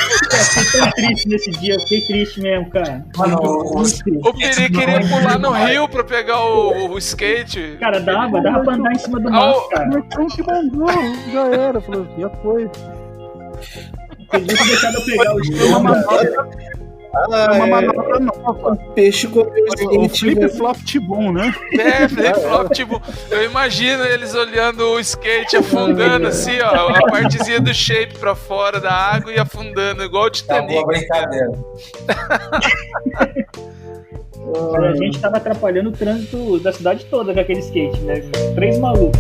tão triste nesse dia, eu fiquei triste mesmo, cara. Mano, o Piri queria pular no rio pra pegar o skate. Cara, dava pra andar em cima do mar, cara. Mas que mandou, já era, falou, já foi. Vocês nunca deixaram eu pegar o skate. Uma manobra nova. Peixe com o flip-flop Tibum, né? Flip-flop Tibum. Eu imagino eles olhando o skate afundando assim, ó, a partezinha do shape pra fora da água e afundando, igual o Titanic. Tá boa brincadeira. A gente tava atrapalhando o trânsito da cidade toda com aquele skate, né? 3 malucos.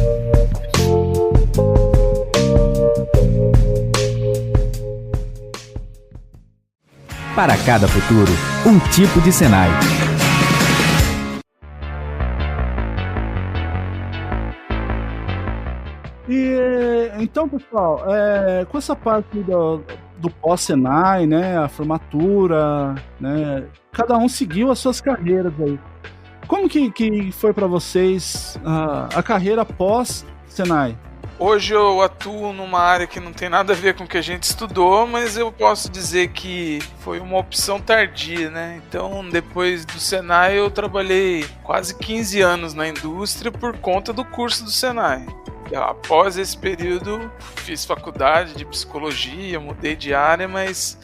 Para cada futuro, um tipo de Senai. E então, pessoal, com essa parte do pós-Senai, né, a formatura, né, cada um seguiu as suas carreiras aí. Como que foi para vocês a carreira pós-Senai? Hoje eu atuo numa área que não tem nada a ver com o que a gente estudou, mas eu posso dizer que foi uma opção tardia, né? Então, depois do Senai, eu trabalhei quase 15 anos na indústria por conta do curso do Senai. E após esse período, fiz faculdade de psicologia, mudei de área, mas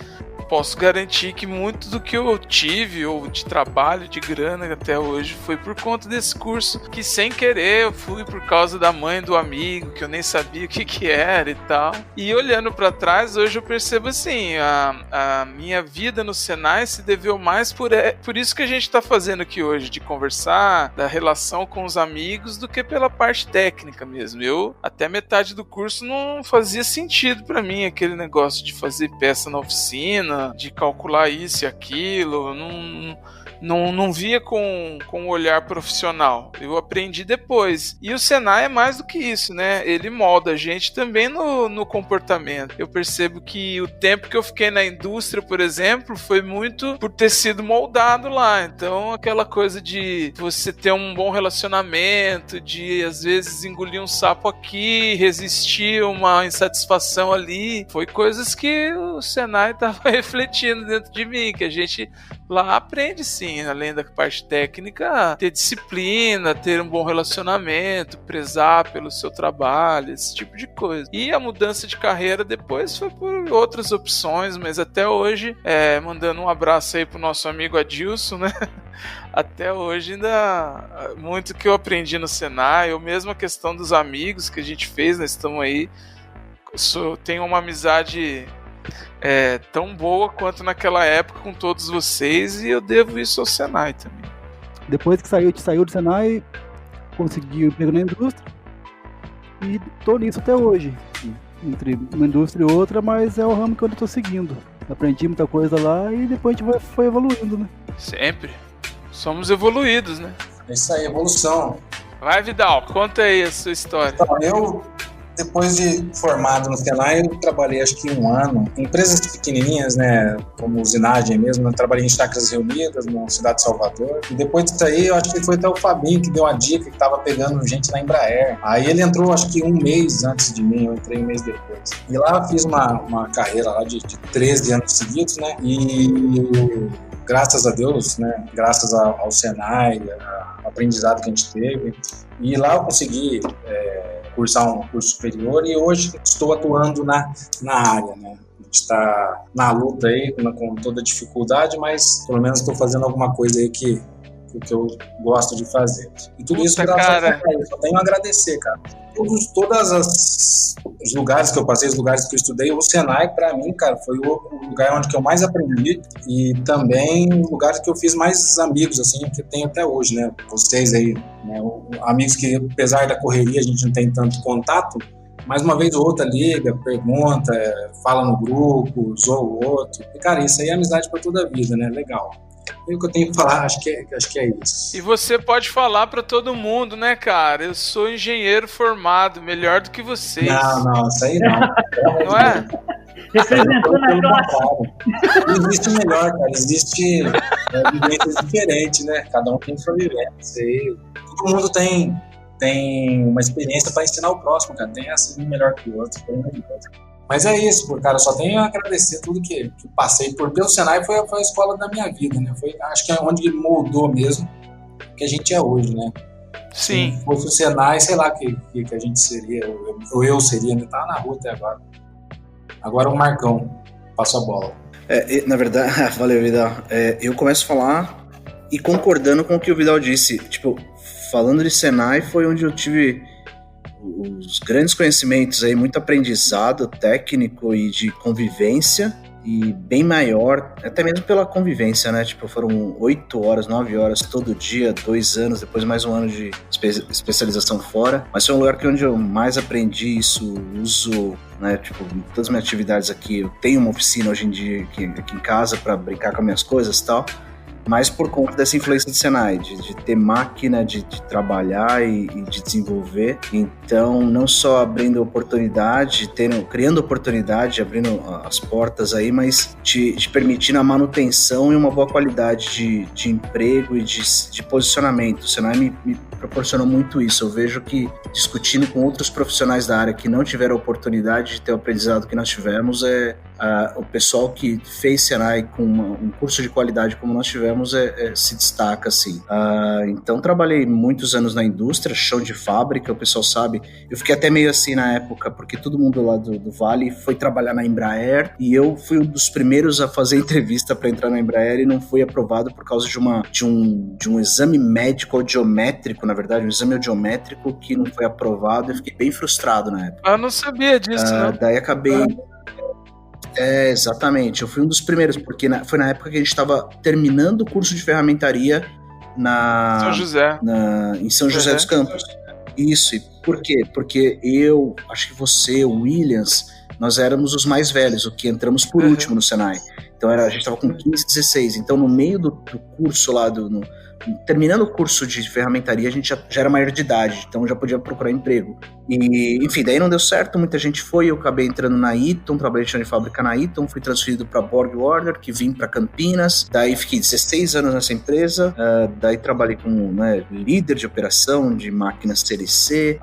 posso garantir que muito do que eu tive, ou de trabalho, de grana até hoje, foi por conta desse curso, que sem querer eu fui por causa da mãe do amigo, que eu nem sabia o que era e tal. E olhando pra trás, hoje eu percebo assim, a minha vida no Senai se deveu mais por isso que a gente tá fazendo aqui hoje, de conversar, da relação com os amigos, do que pela parte técnica mesmo. Eu, até metade do curso, não fazia sentido pra mim aquele negócio de fazer peça na oficina, de calcular isso e aquilo, não via com um olhar profissional. Eu aprendi depois. E o Senai é mais do que isso, né? Ele molda a gente também no comportamento. Eu percebo que o tempo que eu fiquei na indústria, por exemplo, foi muito por ter sido moldado lá. Então, aquela coisa de você ter um bom relacionamento, de às vezes engolir um sapo aqui, resistir a uma insatisfação ali, foi coisas que o Senai estava refletindo dentro de mim, que a gente lá aprende sim, além da parte técnica, ter disciplina, ter um bom relacionamento, prezar pelo seu trabalho, esse tipo de coisa. E a mudança de carreira depois foi por outras opções, mas até hoje, mandando um abraço aí pro nosso amigo Adilson, né? Até hoje ainda muito que eu aprendi no Senai, ou mesmo a questão dos amigos que a gente fez, nós estamos aí, tenho uma amizade tão boa quanto naquela época com todos vocês, e eu devo isso ao Senai também. Depois que saiu do Senai, consegui um emprego na indústria e tô nisso até hoje, entre uma indústria e outra, mas é o ramo que eu tô seguindo. Aprendi muita coisa lá e depois a gente foi evoluindo, né? Sempre. Somos evoluídos, né? É isso aí, evolução. Vai, Vidal, conta aí a sua história. Então, eu, depois de formado no Senai, eu trabalhei acho que 1 ano em empresas pequenininhas, né, como usinagem mesmo. Eu trabalhei em Chácaras Reunidas, na cidade de Salvador. E depois disso aí, eu acho que foi até o Fabinho que deu a dica, que tava pegando gente na Embraer. Aí ele entrou acho que 1 mês antes de mim, eu entrei 1 mês depois. E lá eu fiz uma carreira lá de 13 anos seguidos, né, e graças a Deus, né, graças ao Senai, ao aprendizado que a gente teve, e lá eu consegui cursar um curso superior, e hoje estou atuando na área, né. A gente está na luta aí, com toda dificuldade, mas pelo menos estou fazendo alguma coisa aí que eu gosto de fazer. E tudo isso graças a Deus, eu só tenho a agradecer, cara. Todos os lugares que eu passei, os lugares que eu estudei, o Senai, para mim, cara, foi o lugar onde que eu mais aprendi, e também o lugar que eu fiz mais amigos, assim, que tenho até hoje, né? Vocês aí, né? Amigos que, apesar da correria, a gente não tem tanto contato, mas uma vez ou outra liga, pergunta, fala no grupo, zoa o outro. E, cara, isso aí é amizade para toda a vida, né? Legal. E o que eu tenho que falar, acho que é isso. E você pode falar pra todo mundo, né, cara? Eu sou engenheiro formado, melhor do que vocês. Não, isso aí não. Não é? Representando a classe. Não existe melhor, cara. Existe vivências diferentes, né? Cada um tem sua vivência. E todo mundo tem uma experiência para ensinar o próximo, cara. Tem essa melhor que o outro. Mas é isso, cara, eu só tenho a agradecer tudo que passei pelo Senai, foi a escola da minha vida, né? Acho que é onde moldou mesmo que a gente é hoje, né? Sim. Se fosse o Senai, sei lá que a gente seria, ou eu seria, né? Tava na rua até agora. Agora o Marcão. passo a bola. Na verdade, valeu, Vidal. Eu começo a falar e concordando com o que o Vidal disse. Tipo, falando de Senai, foi onde eu tive os grandes conhecimentos aí, muito aprendizado técnico e de convivência, e bem maior, até mesmo pela convivência, né? Tipo, foram 8 horas, 9 horas todo dia, 2 anos, depois mais um ano de especialização fora. Mas foi um lugar onde eu mais aprendi isso, uso, né? Tipo, em todas as minhas atividades aqui. Eu tenho uma oficina hoje em dia aqui em casa para brincar com as minhas coisas e tal. Mas por conta dessa influência do Senai, de ter máquina, de trabalhar e de desenvolver. Então, não só abrindo oportunidade, criando oportunidade, abrindo as portas aí, mas te permitindo a manutenção e uma boa qualidade de emprego e de posicionamento. O Senai me proporcionou muito isso. Eu vejo que, discutindo com outros profissionais da área que não tiveram a oportunidade de ter o aprendizado que nós tivemos, o pessoal que fez Senai com um curso de qualidade como nós tivemos se destaca, assim. Então, trabalhei muitos anos na indústria, chão de fábrica, o pessoal sabe. Eu fiquei até meio assim na época, porque todo mundo lá do Vale foi trabalhar na Embraer, e eu fui um dos primeiros a fazer entrevista para entrar na Embraer e não fui aprovado por causa de um exame médico audiométrico, na verdade, um exame audiométrico que não foi aprovado. Eu fiquei bem frustrado na época. Eu não sabia disso, né? Daí acabei... exatamente. Eu fui um dos primeiros, porque foi na época que a gente estava terminando o curso de ferramentaria São José. Em São José dos Campos. Isso. E por quê? Porque eu, acho que você, o Williams, nós éramos os mais velhos, o que entramos por último no Senai. Então a gente estava com 15, 16. Então no meio do curso lá, terminando o curso de ferramentaria, a gente já era maior de idade, então já podia procurar emprego. E, enfim, daí não deu certo, muita gente foi, eu acabei entrando na Eaton, trabalhei de fábrica na Eaton, fui transferido para Borg Warner, que vim para Campinas, daí fiquei 16 anos nessa empresa, daí trabalhei como líder de operação de máquinas CLC,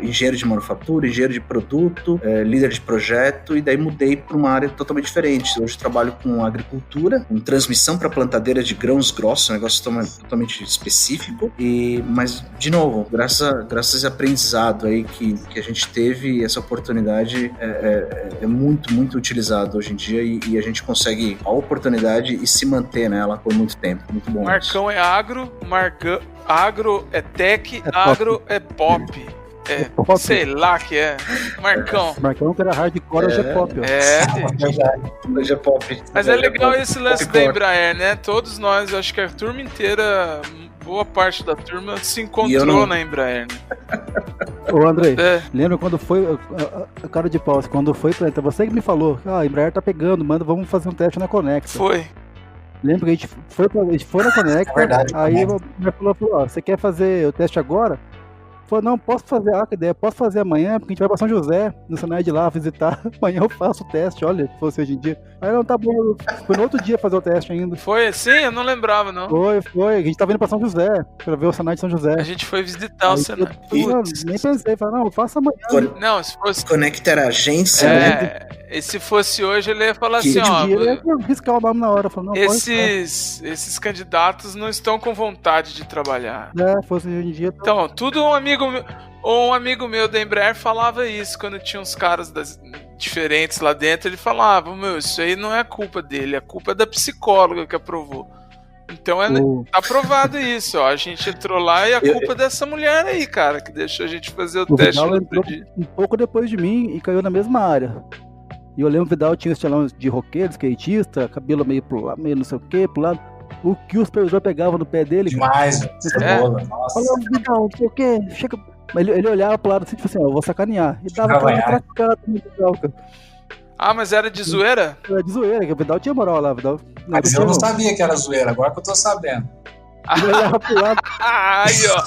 engenheiro de manufatura, engenheiro de produto, líder de projeto, e daí mudei para uma área totalmente diferente. Hoje trabalho com agricultura, com transmissão para plantadeira de grãos grossos, um negócio totalmente específico, mas, de novo, graças a esse aprendizado aí que a gente teve, essa oportunidade é muito, muito utilizada hoje em dia, e a gente consegue a oportunidade e se manter nela por muito tempo. Muito bom. Marcão é agro, agro é tech, agro é pop. Sei lá que é. Marcão que era hardcore, hoje é pop. Hoje é pop. Mas é legal esse lance da Embraer, né? Todos nós, acho que a turma inteira, boa parte da turma se encontrou na Embraer, né? Ô Andrei, lembra quando foi a cara de pau, quando foi pra entrar, você que me falou, a Embraer tá pegando, vamos fazer um teste na Conecta. Foi. Lembra que a gente foi na Conecta, aí a mulher falou, você quer fazer o teste agora? Falou, não, posso fazer, que ideia, posso fazer amanhã, porque a gente vai pra São José, no Senai de lá, visitar, amanhã eu faço o teste, olha, se fosse hoje em dia. Aí não, tá bom, foi no outro dia fazer o teste ainda. Foi assim? Eu não lembrava, não. Foi, a gente tava indo pra São José, pra ver o Senai de São José. A gente foi visitar o Senai. Nem pensei, falei, não, faça amanhã. Não, se fosse... Conecta era agência, né? E se fosse hoje, ele ia falar assim, Ele ia riscar o nome na hora, falou, não, esses candidatos não estão com vontade de trabalhar. Fosse hoje em dia... Então, tudo um amigo meu da Embraer falava isso, quando tinha uns caras diferentes lá dentro, ele falava, isso aí não é culpa dele, a culpa é da psicóloga que aprovou. Então tá aprovado isso, a gente entrou lá e a culpa é dessa mulher aí, cara, que deixou a gente fazer o teste no outro dia. Um pouco depois de mim e caiu na mesma área. E eu lembro que o Vidal tinha estilão de roqueiro, skatista, cabelo meio pro lado, meio não sei o que, pro lado. O que os supervisores pegavam no pé dele. Demais, nossa. Falava, Vidal, não sei o que, chega. Ele olhava pro lado assim, tipo assim, eu vou sacanear. E dava pra cara no Vidal, cara. Mas era de zoeira? Era de zoeira, que o Vidal tinha moral lá, Vidal. Mas eu não sabia que era zoeira, agora que eu tô sabendo. Ele olhava pro lado. Aí, ó,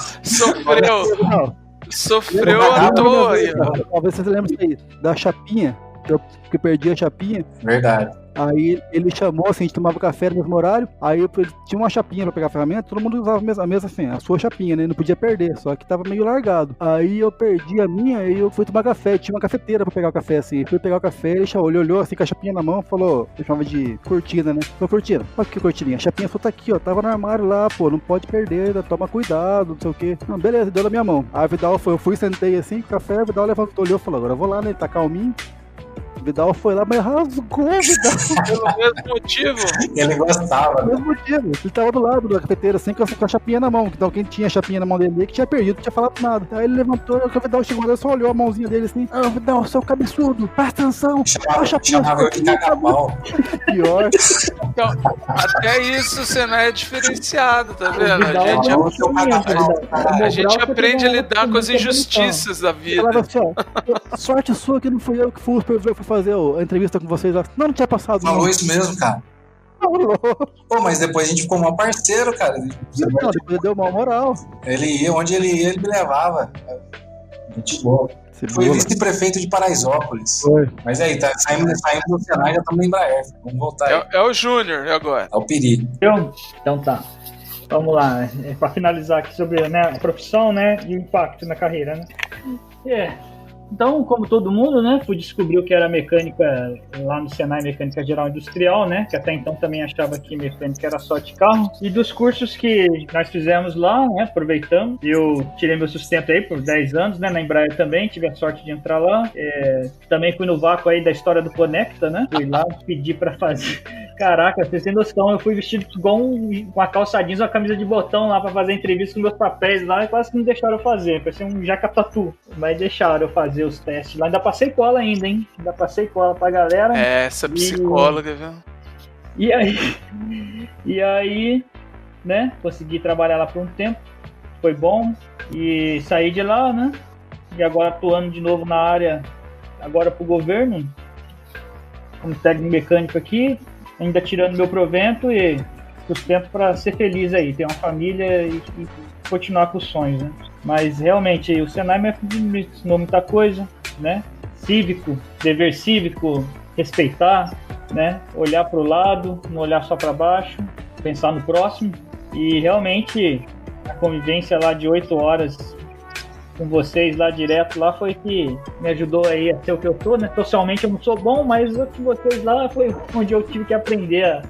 sofreu à toa aí, ó. Talvez vocês lembrem aí, da chapinha, que eu perdi a chapinha. Verdade. Aí ele chamou, assim, a gente tomava café no mesmo horário, aí ele tinha uma chapinha pra pegar a ferramenta, todo mundo usava a mesa assim, a sua chapinha, né, não podia perder, só que tava meio largado. Aí eu perdi a minha e eu fui tomar café, tinha uma cafeteira pra pegar o café, assim, fui pegar o café, ele olhou assim com a chapinha na mão, falou, eu chamava de cortina, né, falou, cortina, olha que cortininha, a chapinha falou, tá aqui, ó, tava no armário lá, pô, não pode perder, toma cuidado, não sei o que. Não, beleza, deu na minha mão. Aí o Vidal foi, eu fui, sentei assim, café, o Vidal levantou, olhou e falou, agora eu vou lá, né, ele tá calminho. O Vidal foi lá, mas rasgou o Vidal. Pelo mesmo motivo? Ele gostava. Pelo mesmo motivo. Ele tava do lado da cafeteira, assim, com a chapinha na mão. Então quem tinha a chapinha na mão dele, que tinha perdido, não tinha falado nada. Aí ele levantou, o Vidal chegou lá, só olhou a mãozinha dele assim. Vidal, seu cabeçudo, presta atenção. Chamava eu de cagapau. Pior. Então, até isso o Senai é diferenciado, tá vendo? A gente aprende a lidar com as injustiças da vida. Falava assim, ó, sorte sua que não fui eu que fui fazer a entrevista com vocês lá. Não tinha passado. Falou isso mesmo, cara. Pô, mas depois a gente ficou mal parceiro, cara. Não, depois ele deu mal moral. Ele ia, onde ele ia, ele me levava. Gente boa. Foi vice-prefeito de Paraisópolis. Foi. Mas aí, tá saindo do Senai, já estamos na Embraer. Vamos voltar aí. É o Júnior agora. É o Piri. Então tá. Vamos lá. Para finalizar aqui sobre, né, a profissão, né, e o impacto na carreira, né? Então, como todo mundo, né, fui descobrir o que era mecânica lá no Senai, mecânica geral industrial, né, que até então também achava que mecânica era só de carro. E dos cursos que nós fizemos lá, né, aproveitamos. Eu tirei meu sustento aí por 10 anos, né, na Embraer também, tive a sorte de entrar lá. Também fui no vácuo aí da história do Conecta, né, fui lá pedir para fazer. Caraca, vocês têm noção, eu fui vestido igual com a calça jeans, uma camisa de botão lá pra fazer entrevista com meus papéis lá e quase que não deixaram eu fazer, parecia um jaca-tatu. Mas deixaram eu fazer os testes lá, ainda passei cola ainda, hein? Ainda passei cola pra galera. Essa psicóloga, viu? E aí, né, consegui trabalhar lá por um tempo, foi bom, e saí de lá, né, e agora atuando de novo na área, agora pro governo, como técnico mecânico aqui, ainda tirando meu provento e sustento para ser feliz aí, ter uma família e continuar com os sonhos, né? Mas realmente o Senai me ensinou muita coisa, né? Cívico, dever cívico, respeitar, né? Olhar para o lado, não olhar só para baixo, pensar no próximo. E realmente a convivência lá de 8 horas com vocês lá direto lá foi que me ajudou aí a ser o que eu sou, né? Socialmente eu não sou bom, mas o que vocês lá foi onde eu tive que aprender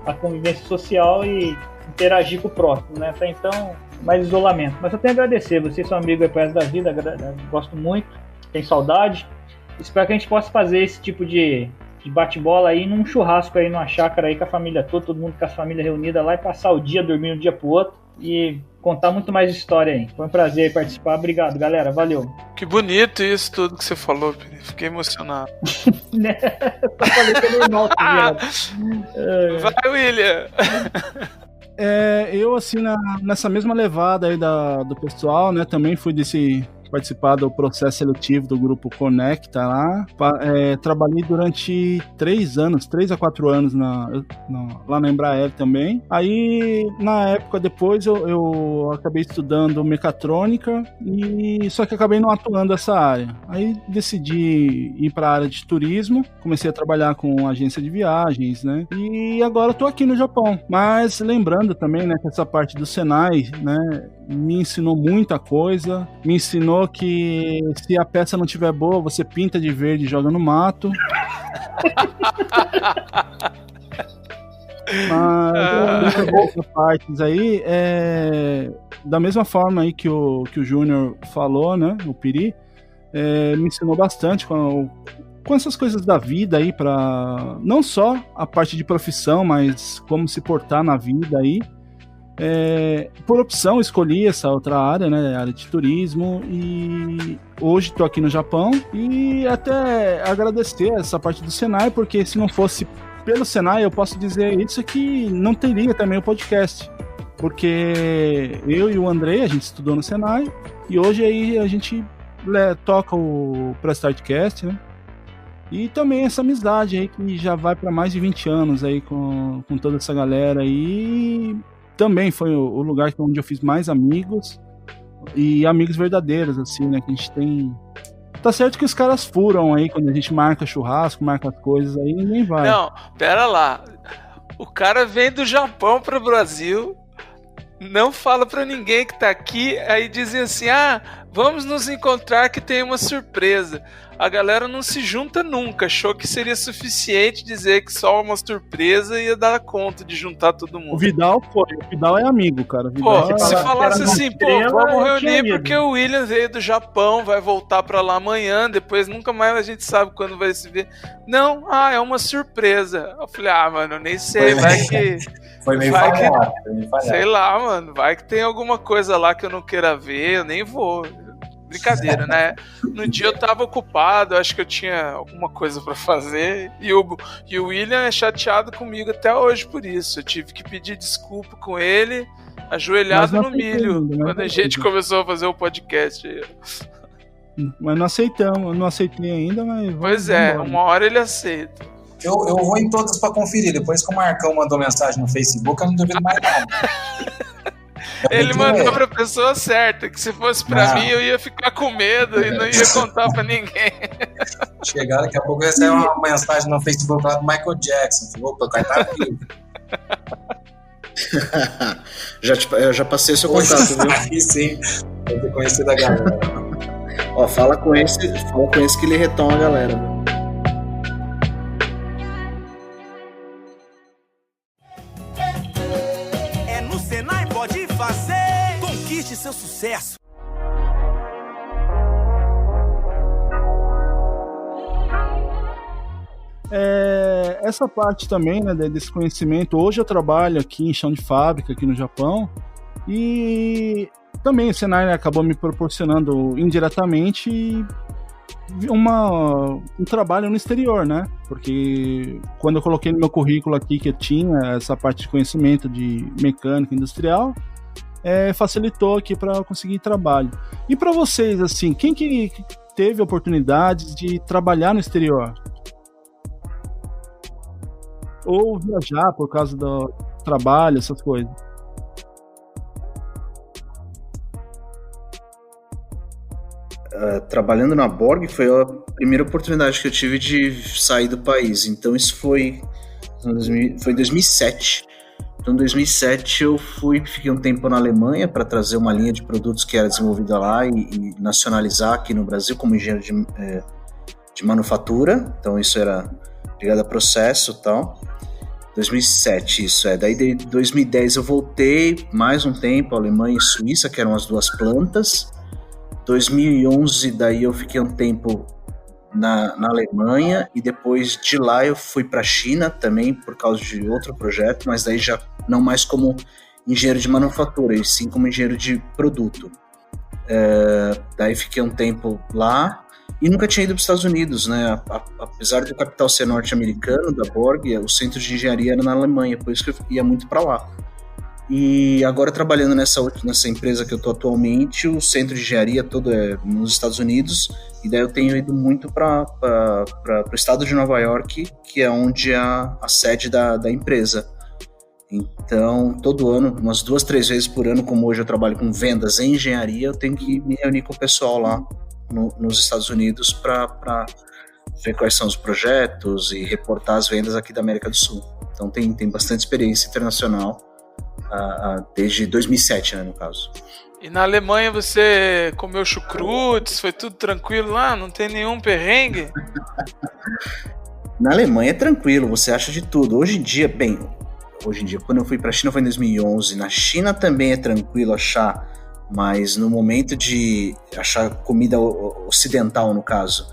a convivência social e interagir com o próximo, né? Até então, mais isolamento. Mas eu tenho a agradecer, vocês são amigos aí pro resto da vida, gosto muito, tenho saudade. Espero que a gente possa fazer esse tipo de bate-bola aí num churrasco aí, numa chácara aí com a família toda, todo mundo com a família reunida lá e passar o dia, dormir um dia pro outro e contar muito mais história aí. Foi um prazer participar. Obrigado, galera. Valeu. Que bonito isso tudo que você falou, Piri. Fiquei emocionado. Só falei que é normal. Vai, William. Eu, assim, nessa mesma levada aí do pessoal, né, também fui participar do processo seletivo do grupo Conecta lá. Trabalhei durante 3 a 4 anos lá na Embraer também. Aí, na época, depois eu acabei estudando mecatrônica, só que acabei não atuando nessa área. Aí decidi ir para a área de turismo, comecei a trabalhar com agência de viagens, né? E agora eu tô aqui no Japão. Mas lembrando também, né, que essa parte do Senai, né, me ensinou muita coisa, me ensinou que se a peça não tiver boa, você pinta de verde e joga no mato. Mas essas partes aí, da mesma forma aí que o Júnior falou, né, o Piri, me ensinou bastante com essas coisas da vida aí, para não só a parte de profissão, mas como se portar na vida aí. Por opção escolhi essa outra área, né, a área de turismo, e hoje estou aqui no Japão e até agradecer essa parte do Senai, porque se não fosse pelo Senai, eu posso dizer isso, que não teria também o podcast, porque eu e o Andrei, a gente estudou no Senai e hoje aí a gente toca o Prestartcast, né, e também essa amizade aí que já vai para mais de 20 anos aí com toda essa galera aí. Também foi o lugar onde eu fiz mais amigos, e amigos verdadeiros, assim, né, que a gente tem... Tá certo que os caras furam aí, quando a gente marca churrasco, marca as coisas aí, ninguém vai. Não, pera lá. O cara vem do Japão pro Brasil, não fala pra ninguém que tá aqui, aí dizem assim, Vamos nos encontrar que tem uma surpresa. A galera não se junta nunca. Achou que seria suficiente dizer que só uma surpresa ia dar conta de juntar todo mundo. O Vidal é amigo, cara. Se falasse assim, vamos reunir porque o William veio do Japão, vai voltar pra lá amanhã, depois nunca mais a gente sabe quando vai se ver. Não, é uma surpresa. Eu falei, mano, eu nem sei, Foi meio falhado. Sei lá, mano, vai que tem alguma coisa lá que eu não queira ver, eu nem vou. Brincadeira, né? No dia eu tava ocupado, acho que eu tinha alguma coisa pra fazer. E o William é chateado comigo até hoje por isso. Eu tive que pedir desculpa com ele, ajoelhado no milho, quando a gente começou a fazer o podcast. Mas não aceitei ainda, mas... Pois é, uma hora ele aceita. Eu vou em todas pra conferir. Depois que o Marcão mandou mensagem no Facebook, eu não duvido mais nada. Ele mandou pra pessoa certa, que se fosse pra mim eu ia ficar com medo e não ia contar pra ninguém. Chegar daqui a pouco eu recebi uma mensagem no Facebook lá do Michael Jackson. Opa, o cara tá vivo. Eu já passei seu contato, viu? Aí sim, eu ter conhecido a galera. Fala com esse que ele retoma a galera, viu? Seu sucesso. Essa parte também, né, desse conhecimento. Hoje eu trabalho aqui em chão de fábrica, aqui no Japão, e também o Senai acabou me proporcionando indiretamente um trabalho no exterior, né? Porque quando eu coloquei no meu currículo aqui que eu tinha essa parte de conhecimento de mecânica industrial, facilitou aqui para conseguir trabalho. E para vocês, assim, quem que teve oportunidades de trabalhar no exterior? Ou viajar por causa do trabalho, essas coisas? Trabalhando na Borg foi a primeira oportunidade que eu tive de sair do país. Então isso foi em 2007. Então, em 2007 eu fiquei um tempo na Alemanha para trazer uma linha de produtos que era desenvolvida lá e nacionalizar aqui no Brasil como engenheiro de manufatura. Então isso era ligado a processo e tal. 2007 isso é. Daí em 2010 eu voltei mais um tempo, Alemanha e Suíça, que eram as duas plantas. 2011 daí eu fiquei um tempo na Alemanha e depois de lá eu fui para a China também por causa de outro projeto, mas daí já não mais como engenheiro de manufatura, e sim como engenheiro de produto. Daí fiquei um tempo lá e nunca tinha ido para os Estados Unidos, né? Apesar do capital ser norte-americano da Borg, o centro de engenharia era na Alemanha, por isso que eu ia muito para lá. E agora trabalhando nessa empresa que eu estou atualmente, o centro de engenharia todo é nos Estados Unidos, e daí eu tenho ido muito para o estado de Nova York, que é onde é a sede da empresa. Então, todo ano, umas 2-3 vezes por ano, como hoje eu trabalho com vendas em engenharia, eu tenho que me reunir com o pessoal lá nos Estados Unidos para ver quais são os projetos e reportar as vendas aqui da América do Sul. Então tem bastante experiência internacional desde 2007, né, no caso. E na Alemanha você comeu chucrutes, foi tudo tranquilo lá? Não tem nenhum perrengue? Na Alemanha é tranquilo, você acha de tudo. Hoje em dia, quando eu fui para a China foi em 2011, na China também é tranquilo achar, mas no momento de achar comida ocidental, no caso,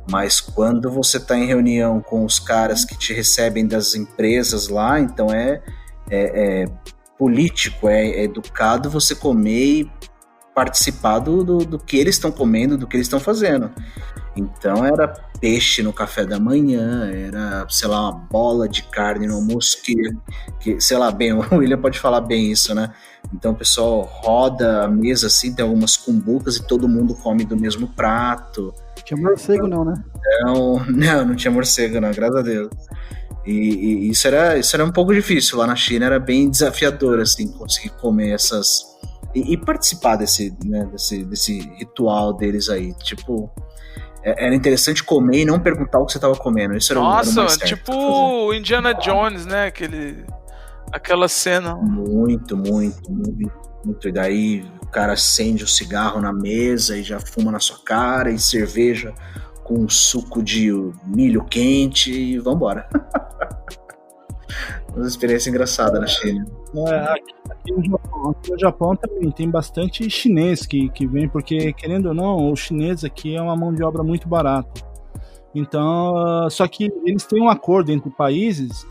mas quando você está em reunião com os caras que te recebem das empresas lá, então é político, é educado você comer e participar do que eles estão comendo, do que eles estão fazendo. Então era peixe no café da manhã, era, sei lá, uma bola de carne no almoço, que sei lá, bem, o William pode falar bem isso, né? Então o pessoal roda a mesa assim, tem algumas cumbucas e todo mundo come do mesmo prato. Tinha morcego não, né? Não tinha morcego não, graças a Deus. E isso era um pouco difícil. Lá na China era bem desafiador, assim, conseguir comer essas... E participar desse ritual deles aí. Tipo, era interessante comer e não perguntar o que você tava comendo. Isso era Nossa, era o mais certo tipo o Indiana Jones, né? Aquela cena. Muito muito. E daí o cara acende o cigarro na mesa e já fuma na sua cara, e cerveja com suco de milho quente e vambora. Uma experiência engraçada na China. Aqui no Japão também tem bastante chinês que vem, porque, querendo ou não, o chinês aqui é uma mão de obra muito barata. Então, só que eles têm um acordo entre países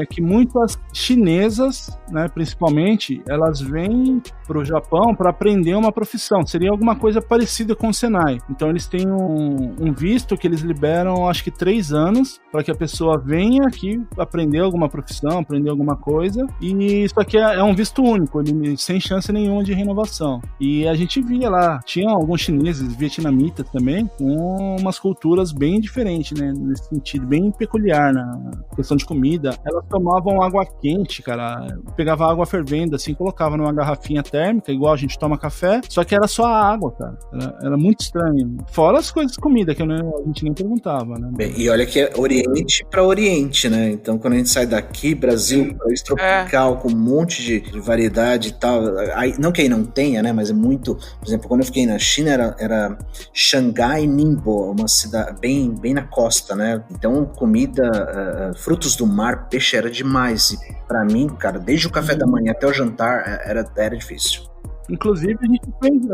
que muitas chinesas, né, principalmente, elas vêm para o Japão para aprender uma profissão. Seria alguma coisa parecida com o Senai. Então eles têm um visto que eles liberam, acho que 3 anos, para que a pessoa venha aqui aprender alguma profissão, aprender alguma coisa. E isso aqui é um visto único, sem chance nenhuma de renovação. E a gente via lá, tinha alguns chineses, vietnamitas também, com umas culturas bem diferentes, né, nesse sentido, bem peculiar na questão de comida. Elas tomavam água quente, cara, pegava água fervendo, assim, colocava numa garrafinha térmica, igual a gente toma café, só que era só a água, cara. Era muito estranho. Fora as coisas de comida, que a gente nem perguntava, né? Bem, e olha que é Oriente para Oriente, né? Então, quando a gente sai daqui, Brasil, país tropical, com um monte de variedade e tal, aí, não que aí não tenha, né? Mas é muito... Por exemplo, quando eu fiquei na China, era Xangai Ningbo, uma cidade bem na costa, né? Então, comida, frutos do mar, peixe era demais. E pra mim, cara, desde o café da manhã até o jantar, era difícil. Inclusive, a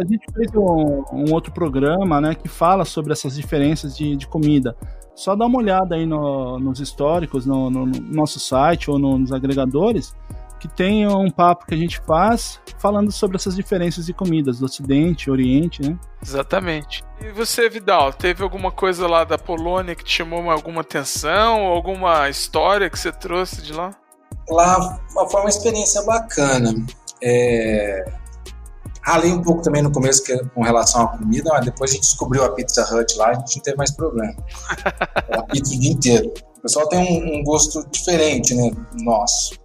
gente fez um outro programa, né, que fala sobre essas diferenças de comida. Só dá uma olhada aí nos históricos, no nosso site ou nos agregadores, que tem um papo que a gente faz falando sobre essas diferenças de comidas do Ocidente, Oriente, né? Exatamente. E você, Vidal, teve alguma coisa lá da Polônia que te chamou alguma atenção, ou alguma história que você trouxe de lá? Lá foi uma experiência bacana. Ralei um pouco também no começo com relação à comida, mas depois a gente descobriu a Pizza Hut lá, a gente não teve mais problema. Era pizza o dia inteiro. O pessoal tem um gosto diferente, né, nosso.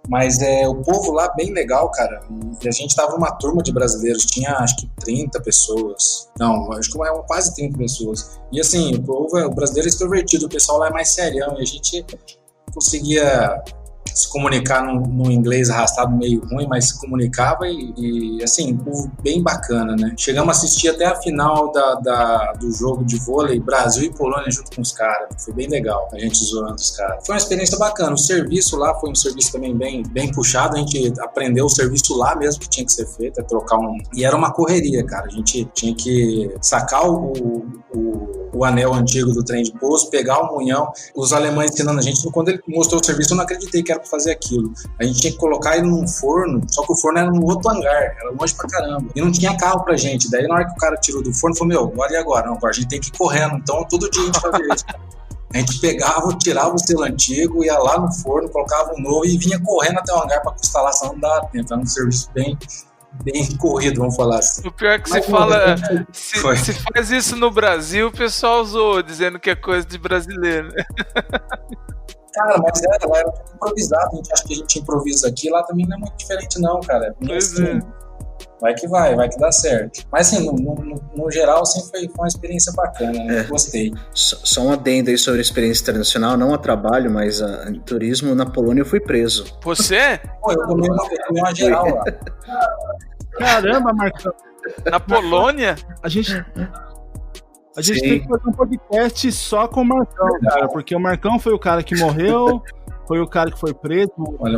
Mas o povo lá bem legal, cara. E a gente tava uma turma de brasileiros, tinha acho que 30 pessoas. Não, acho que quase 30 pessoas. E assim, o brasileiro é extrovertido, o pessoal lá é mais serião. E a gente conseguia se comunicar num inglês arrastado meio ruim, mas se comunicava e assim, um povo bem bacana, né? Chegamos a assistir até a final do jogo de vôlei, Brasil e Polônia junto com os caras. Foi bem legal, a gente zoando os caras. Foi uma experiência bacana. O serviço lá foi um serviço também bem puxado. A gente aprendeu o serviço lá mesmo que tinha que ser feito, trocar E era uma correria, cara. A gente tinha que sacar o anel antigo do trem de pouso, pegar o munhão. Os alemães ensinando a gente, quando ele mostrou o serviço, eu não acreditei que era pra fazer aquilo. A gente tinha que colocar ele num forno, só que o forno era no outro hangar, era longe pra caramba. E não tinha carro pra gente. Daí na hora que o cara tirou do forno, falou, agora e agora? Não, agora a gente tem que ir correndo. Então todo dia a gente fazia isso. A gente pegava, tirava o selo antigo, ia lá no forno, colocava um novo e vinha correndo até o hangar pra instalação não dar tempo. Era um serviço bem corrido, vamos falar assim. O pior é que se faz isso no Brasil, o pessoal zoa, dizendo que é coisa de brasileiro. Cara, mas lá era tudo improvisado. A gente acha que a gente improvisa aqui, lá também não é muito diferente não, cara. Assim, vai que dá certo. Mas assim, no geral, assim, foi uma experiência bacana, né? Gostei. Só um adendo aí sobre a experiência internacional, não a trabalho, mas em turismo, na Polônia eu fui preso. Você? Pô, eu tomei uma geral lá. Caramba, Marcão. Na Polônia? A gente tem que fazer um podcast só com o Marcão, cara, porque o Marcão foi o cara que morreu, foi o cara que foi preso. Olha,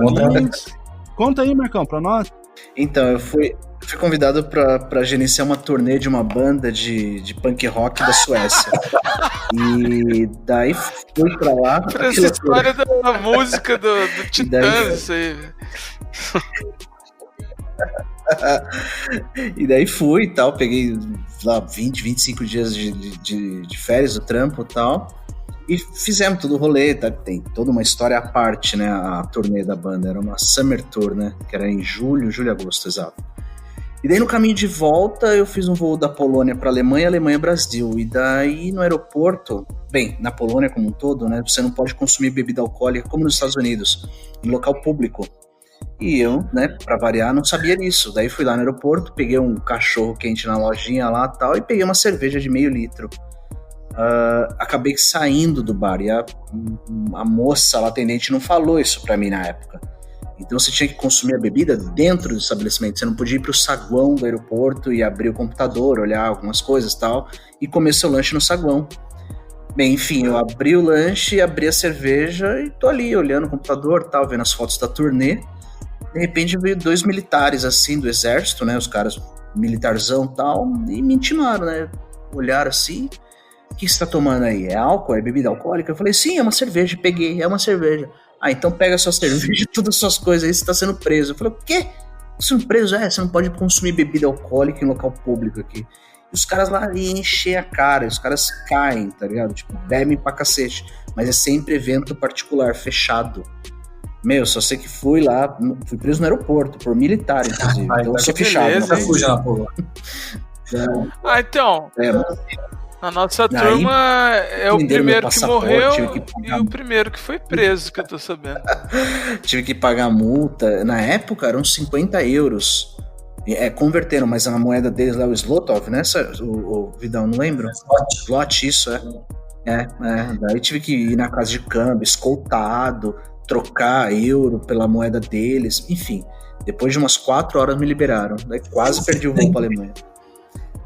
conta aí, Marcão, pra nós. Então, eu fui convidado pra gerenciar uma turnê de uma banda de punk rock da Suécia. E daí fui pra lá. Essa história da música do Titãs, isso aí. E daí fui e tal, peguei lá 20, 25 dias de férias do trampo e tal, e fizemos todo o rolê, tá? Tem toda uma história à parte, né, a turnê da banda, era uma Summer Tour, né, que era em julho e agosto, exato. E daí no caminho de volta eu fiz um voo da Polônia para Alemanha, Brasil, e daí no aeroporto, bem, na Polônia como um todo, né, você não pode consumir bebida alcoólica como nos Estados Unidos, em local público. E eu, né, pra variar, não sabia disso. Daí fui lá no aeroporto, peguei um cachorro quente na lojinha lá e tal, e peguei uma cerveja de meio litro. Acabei saindo do bar e a moça lá, atendente, não falou isso pra mim na época. Então você tinha que consumir a bebida dentro do estabelecimento, você não podia ir pro saguão do aeroporto e abrir o computador, olhar algumas coisas e tal, e comer seu lanche no saguão. Bem, enfim, eu abri o lanche, abri a cerveja e tô ali olhando o computador, tal, vendo as fotos da turnê. De repente veio 2 militares assim do exército, né, os caras militarzão e tal, e me intimaram, né, olharam assim, o que você tá tomando aí? É álcool? É bebida alcoólica? Eu falei, sim, é uma cerveja, peguei, é uma cerveja. Ah, então pega a sua cerveja e todas as suas coisas aí, você tá sendo preso. Eu falei, o quê? Sendo preso? Você não pode consumir bebida alcoólica em local público aqui. E os caras lá enchem a cara, os caras caem, tá ligado? Tipo, bebem pra cacete. Mas é sempre evento particular, fechado. Meu, só sei que fui lá, fui preso no aeroporto, por militar, inclusive. Então eu sou fechado. Então... A nossa turma é o primeiro que morreu e o primeiro que foi preso, que eu tô sabendo. Tive que pagar multa. Na época eram 50 euros. Converteram, mas na moeda deles lá, o Zlotov, né? O Vidal, não lembro? Zlot, isso, Daí tive que ir na casa de câmbio, escoltado, trocar euro pela moeda deles. Enfim, depois de umas 4 horas me liberaram. Daí quase perdi o voo pra Alemanha.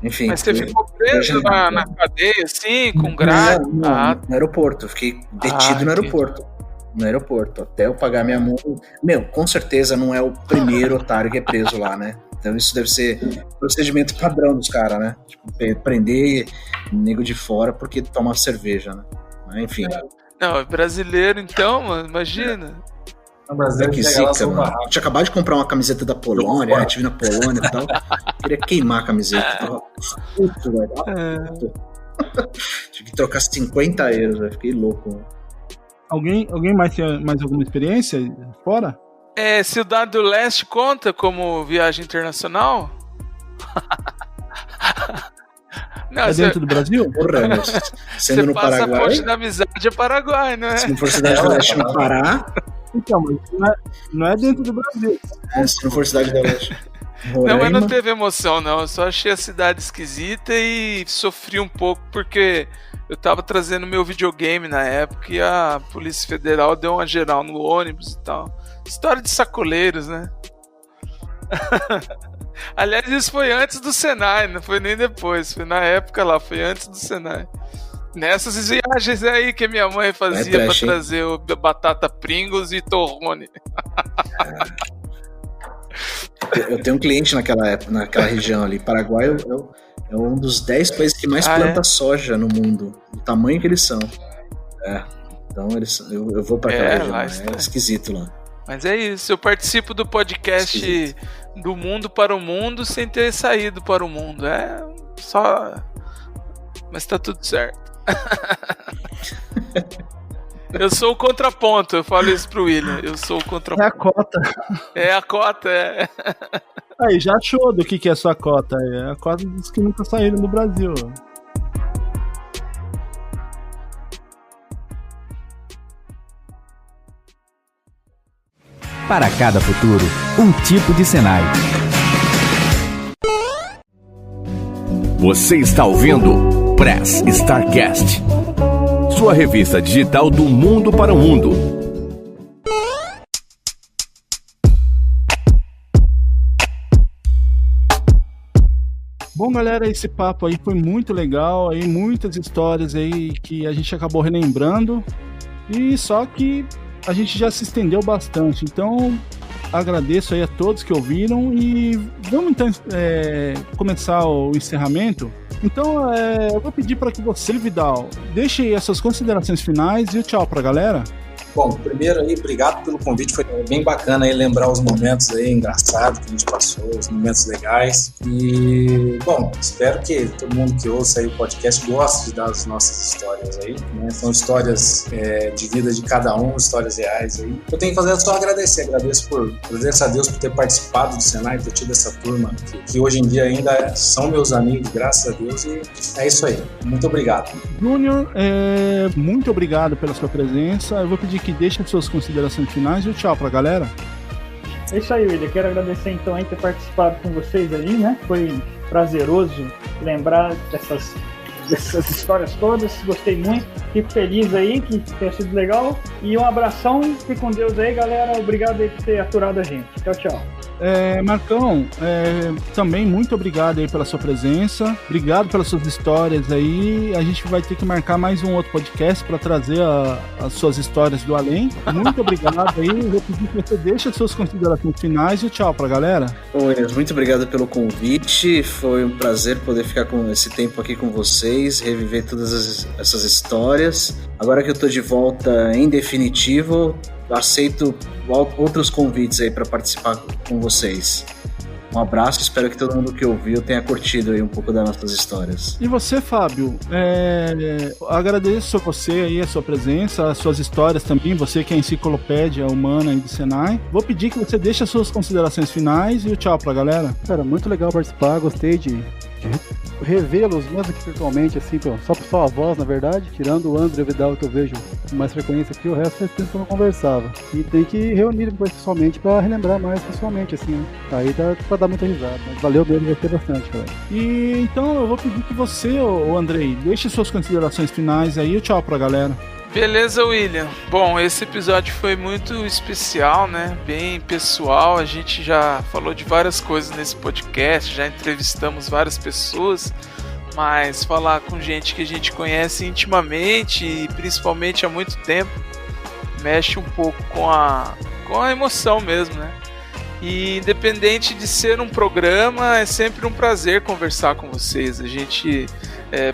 Enfim, mas você ficou preso na cadeia, assim, com grade? No aeroporto. Fiquei detido no aeroporto. No aeroporto, até eu pagar minha multa. Meu, com certeza não é o primeiro otário que é preso lá, né? Então isso deve ser procedimento padrão dos caras, né? Tipo, prender nego de fora porque toma cerveja, né? Mas, enfim. Não, é brasileiro então, mano, imagina. Que zica, mano. Eu tinha acabado de comprar uma camiseta da Polônia, estive na Polônia e tal. Queria queimar a camiseta. Tava puto, velho. Tive que trocar 50 euros, velho. Fiquei louco, mano. Alguém mais tem mais alguma experiência fora? Cidade do Leste conta como viagem internacional? Não, dentro do Brasil? Porra, sendo no Paraguai. Passaporte da amizade é Paraguai, não é? Se não for Cidade do Leste no Pará. Então, mas não é dentro do Brasil. Se não for Cidade do Leste. Não, mas não teve emoção, não. Eu só achei a cidade esquisita e sofri um pouco porque eu tava trazendo meu videogame na época e a Polícia Federal deu uma geral no ônibus e tal. História de sacoleiros, né? Aliás, isso foi antes do Senai, não foi nem depois. Foi na época lá, foi antes do Senai. Nessas viagens aí que minha mãe fazia pra trazer o batata Pringles e torrone. Eu tenho um cliente naquela região ali. Paraguai é um dos 10 países que mais planta soja no mundo. Do tamanho que eles são. Então eu vou pra aquela região. É esquisito lá. Mas é isso. Eu participo do podcast Do Mundo para o Mundo sem ter saído para o mundo. Mas tá tudo certo. Eu sou o contraponto, eu falo isso pro William. Eu sou o contraponto. É a cota. É a cota, Aí, já achou do que é a sua cota? É a cota dos que nunca saíram do Brasil. Para cada futuro, um tipo de Senai. Você está ouvindo Press Starcast, sua revista digital do mundo para o mundo. Bom, galera, esse papo aí foi muito legal, aí muitas histórias aí que a gente acabou relembrando, e só que a gente já se estendeu bastante, então agradeço aí a todos que ouviram e vamos então começar o encerramento. Então eu vou pedir para que você, Vidal, deixe aí as suas considerações finais e o tchau pra galera. Bom, primeiro aí, obrigado pelo convite, foi bem bacana aí lembrar os momentos aí engraçados que a gente passou, os momentos legais. E, bom, espero que todo mundo que ouça aí o podcast goste de dar as nossas histórias aí, né? São histórias de vida de cada um, histórias reais aí. Eu tenho que fazer só agradeço a Deus por ter participado do Senai, ter tido essa turma que hoje em dia ainda são meus amigos, graças a Deus, e é isso aí. Muito obrigado. Júnior, muito obrigado pela sua presença. Eu vou pedir que deixe as suas considerações finais e o tchau pra galera. É isso aí, William. Quero agradecer então aí ter participado com vocês aí, né? Foi prazeroso lembrar dessas dessas histórias todas, gostei muito, fico feliz aí que tenha sido legal, e um abração, fique com Deus aí, galera, obrigado aí por ter aturado a gente, tchau. Marcão, também muito obrigado aí pela sua presença, obrigado pelas suas histórias aí, a gente vai ter que marcar mais um outro podcast para trazer as suas histórias do além. Muito obrigado aí, vou pedir que você deixe as suas considerações finais e tchau pra galera. Oi, muito obrigado pelo convite, foi um prazer poder ficar com esse tempo aqui com vocês, reviver todas essas histórias. Agora que eu tô de volta em definitivo, aceito outros convites aí para participar com vocês. Um abraço, espero que todo mundo que ouviu tenha curtido aí um pouco das nossas histórias. E você, Fábio, agradeço a você aí, a sua presença, as suas histórias também, você que é a enciclopédia humana aí do Senai. Vou pedir que você deixe as suas considerações finais e o tchau pra galera. Cara, muito legal participar, gostei de revê-los mesmo que virtualmente, assim, só a voz, na verdade, tirando o André Vidal que eu vejo com mais frequência aqui, o resto faz tempo que eu não conversava. E tem que reunir depois pessoalmente pra relembrar mais pessoalmente, assim, né? Aí dá pra dar muita risada, mas valeu mesmo, gostei bastante, cara. E então eu vou pedir que você, ô Andrei, deixe suas considerações finais aí e o tchau pra galera. Beleza, William. Bom, esse episódio foi muito especial, né? Bem pessoal. A gente já falou de várias coisas nesse podcast, já entrevistamos várias pessoas, mas falar com gente que a gente conhece intimamente e principalmente há muito tempo mexe um pouco com a emoção mesmo, né? E independente de ser um programa, é sempre um prazer conversar com vocês. A gente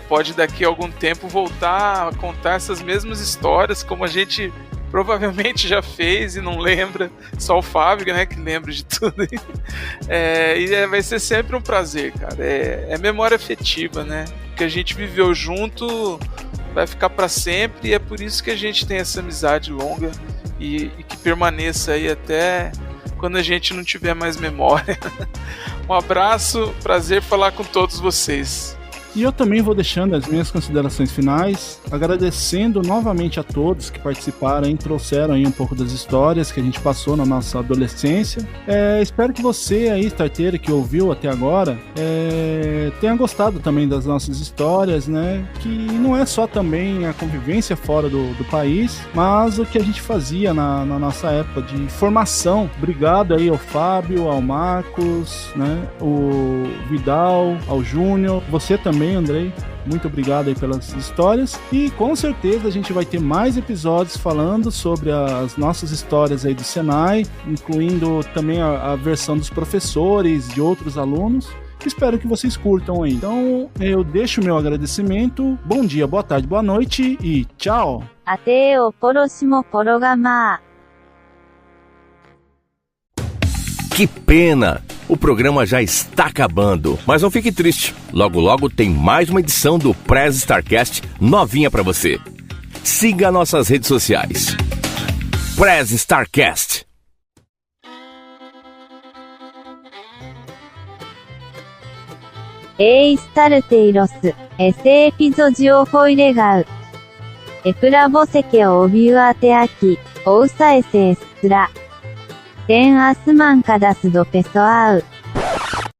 pode daqui a algum tempo voltar a contar essas mesmas histórias, como a gente provavelmente já fez e não lembra, só o Fábio, né, que lembra de tudo. Vai ser sempre um prazer, cara. É memória afetiva, né? O que a gente viveu junto vai ficar para sempre e é por isso que a gente tem essa amizade longa e que permaneça aí até quando a gente não tiver mais memória. Um abraço, prazer falar com todos vocês. E eu também vou deixando as minhas considerações finais, agradecendo novamente a todos que participaram e trouxeram aí um pouco das histórias que a gente passou na nossa adolescência. Espero que você aí, starteiro, que ouviu até agora, tenha gostado também das nossas histórias, né? Que não é só também a convivência fora do país, mas o que a gente fazia na nossa época de formação. Obrigado aí ao Fábio, ao Marcos, né? O Vidal, ao Júnior, você também, Andrei, muito obrigado aí pelas histórias e com certeza a gente vai ter mais episódios falando sobre as nossas histórias aí do Senai, incluindo também a versão dos professores, de outros alunos. Espero que vocês curtam aí. Então eu deixo o meu agradecimento, bom dia, boa tarde, boa noite e tchau! Até o próximo programa. Que pena! O programa já está acabando, mas não fique triste. Logo logo tem mais uma edição do Press Starcast novinha para você. Siga nossas redes sociais. Press Starcast. Starteiros, esse episódio foi legal. E pra você que ouviu até aqui, ouça esse extra. Tem as mancadas do pessoal.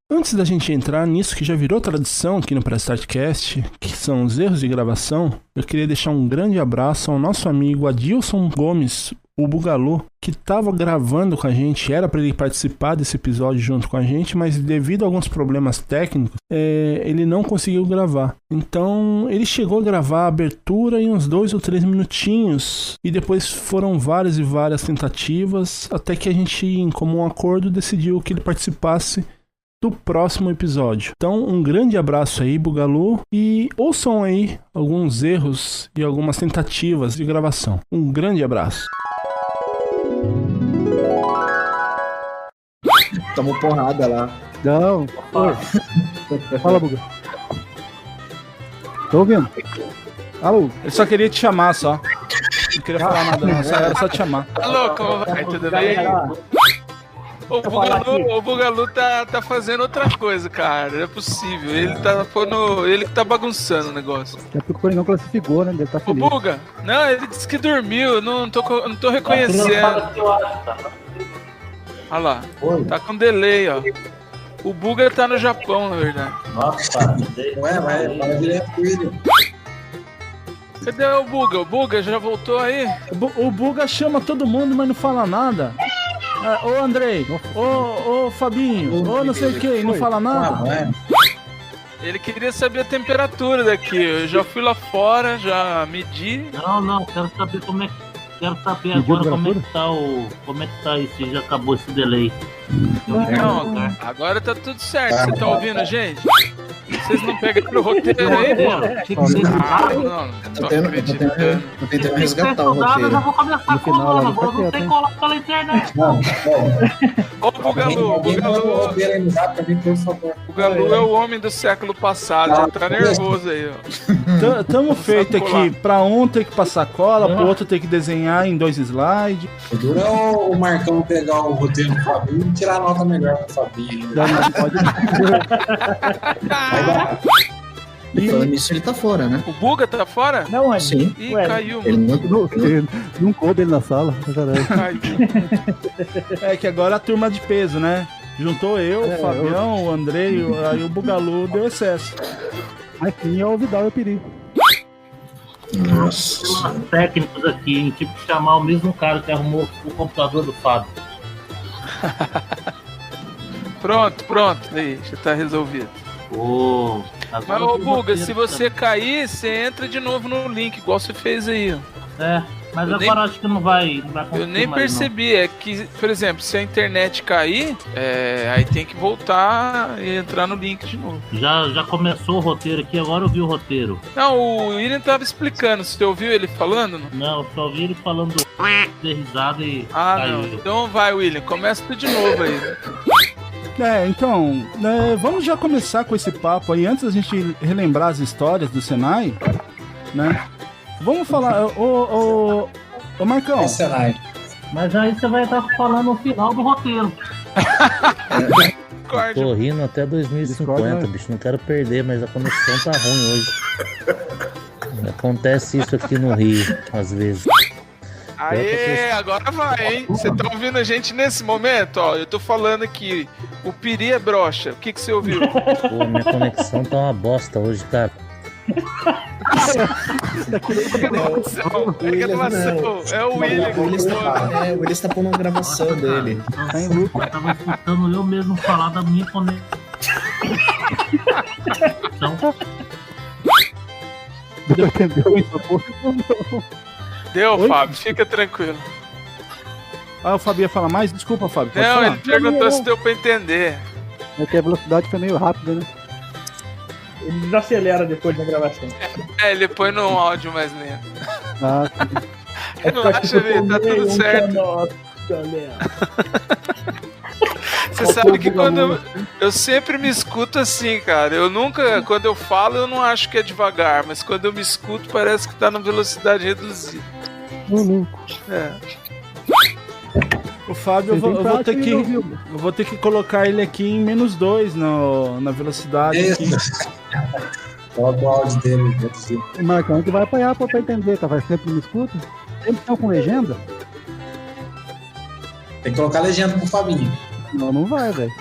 Antes da gente entrar nisso que já virou tradição aqui no Press Startcast, que são os erros de gravação, eu queria deixar um grande abraço ao nosso amigo Adilson Gomes, o Bugalu, que estava gravando com a gente, era para ele participar desse episódio junto com a gente, mas devido a alguns problemas técnicos, ele não conseguiu gravar. Então, ele chegou a gravar a abertura em uns 2 ou 3 minutinhos, e depois foram várias e várias tentativas, até que a gente, em comum acordo, decidiu que ele participasse do próximo episódio. Então, um grande abraço aí, Bugalu, e ouçam aí alguns erros e algumas tentativas de gravação. Um grande abraço. Tomou porrada lá. Não, fala, Buga. Tô ouvindo. Alô? Eu só queria te chamar, só. Não queria falar nada, não. Só era só te chamar. Alô, como vai? Tudo bem? O Bugalu tá fazendo outra coisa, cara. Não é possível. Ele que tá bagunçando o negócio. É porque o Coringão classificou, né? Ele tá feliz. O Buga? Não, ele disse que dormiu. Não tô reconhecendo. Olha lá. Oi. Tá com delay, ó. O Buga tá no Japão, na verdade. Nossa, ué, vai direto com ele. Cadê o Buga? O Buga já voltou aí? O Buga chama todo mundo, mas não fala nada. Ô Andrei, ô Fabinho, ô não sei o que, não fala nada. Ele queria saber a temperatura daqui. Eu já fui lá fora, já medi. Não, quero saber como é que. Quero saber agora como é que tá isso, já acabou esse delay. Não, agora tá tudo certo. Você tá ouvindo a gente? Vocês não pegaram o roteiro aí, pô? Não, tô tentando resgatar o roteiro. Eu já vou começar colando, agora não tem cola pela internet. Ô, Bugalu, o Galu é o homem do século passado, já tá nervoso aí, ó. Tamo feito aqui, pra um ter que passar cola, pro outro ter que desenhar em 2 slides. O duro é o Marcão pegar o roteiro do Fabinho e tirar a nota melhor pro Fabinho. Não pode. E falando nisso, ele tá fora, né? O Buga tá fora? Não, sim. Ih, caiu, ele mano. Não coube ele na sala. Caiu. É que agora a turma de peso, né? Juntou o Fabião, o Andrei, aí o Bugalu deu excesso. Mas quem é o Vidal e o Piri. Nossa. Técnicos aqui, hein? Tipo chamar o mesmo cara que arrumou o computador do Fábio. Pronto, aí, já tá resolvido. Mas, ô Buga, se você cair, você entra de novo no link, igual você fez aí, ó. Mas eu agora acho que não vai eu nem percebi, é que, por exemplo, se a internet cair, aí tem que voltar e entrar no link de novo. Já começou o roteiro aqui, agora eu vi o roteiro. Não, o William tava explicando, você ouviu ele falando? Não, eu só ouvi ele falando de risada e caiu. Não. Então vai, William, começa tudo de novo aí. Então, vamos já começar com esse papo aí, antes da gente relembrar as histórias do Senai, né? Vamos falar, ô Marcão. Senai. Mas aí você vai estar falando no final do roteiro. Tô rindo até 2050, bicho, não quero perder, mas a conexão tá ruim hoje. Acontece isso aqui no Rio, às vezes. Aê, agora vai, hein? Você tá ouvindo a gente nesse momento? Ó, eu tô falando aqui, o Piri é broxa. O que você ouviu? Pô, minha conexão tá uma bosta hoje, cara. É o William. O William tá pondo uma gravação dele. Eu tava escutando eu mesmo falar da minha conexão. Entendeu isso? Deu, oi? Fábio, fica tranquilo. O Fábio ia falar mais? Desculpa, Fábio. Não, falar? Ele perguntou se deu pra entender. É que a velocidade foi meio rápida, né? Ele desacelera depois da gravação. Ele põe no áudio mais lento. Sim. Relaxa, ali, tá tudo certo. Você sabe que quando eu sempre me escuto assim, cara. Eu nunca, quando eu falo, eu não acho que é devagar, mas quando eu me escuto, parece que tá na velocidade reduzida. O Fábio, eu vou ter que colocar ele aqui em -2 na velocidade. Aqui. Coloca o áudio dele. O Marcão que vai apanhar pra entender, tá? Vai sempre me escuta. Sempre estão com legenda? Tem que colocar legenda pro Fabinho. Não vai, velho.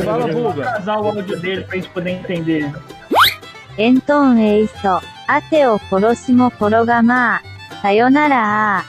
Fala, Buga. Casar o áudio dele pra gente poder entender. Então é isso. Ate o próximo programa. Sayonara.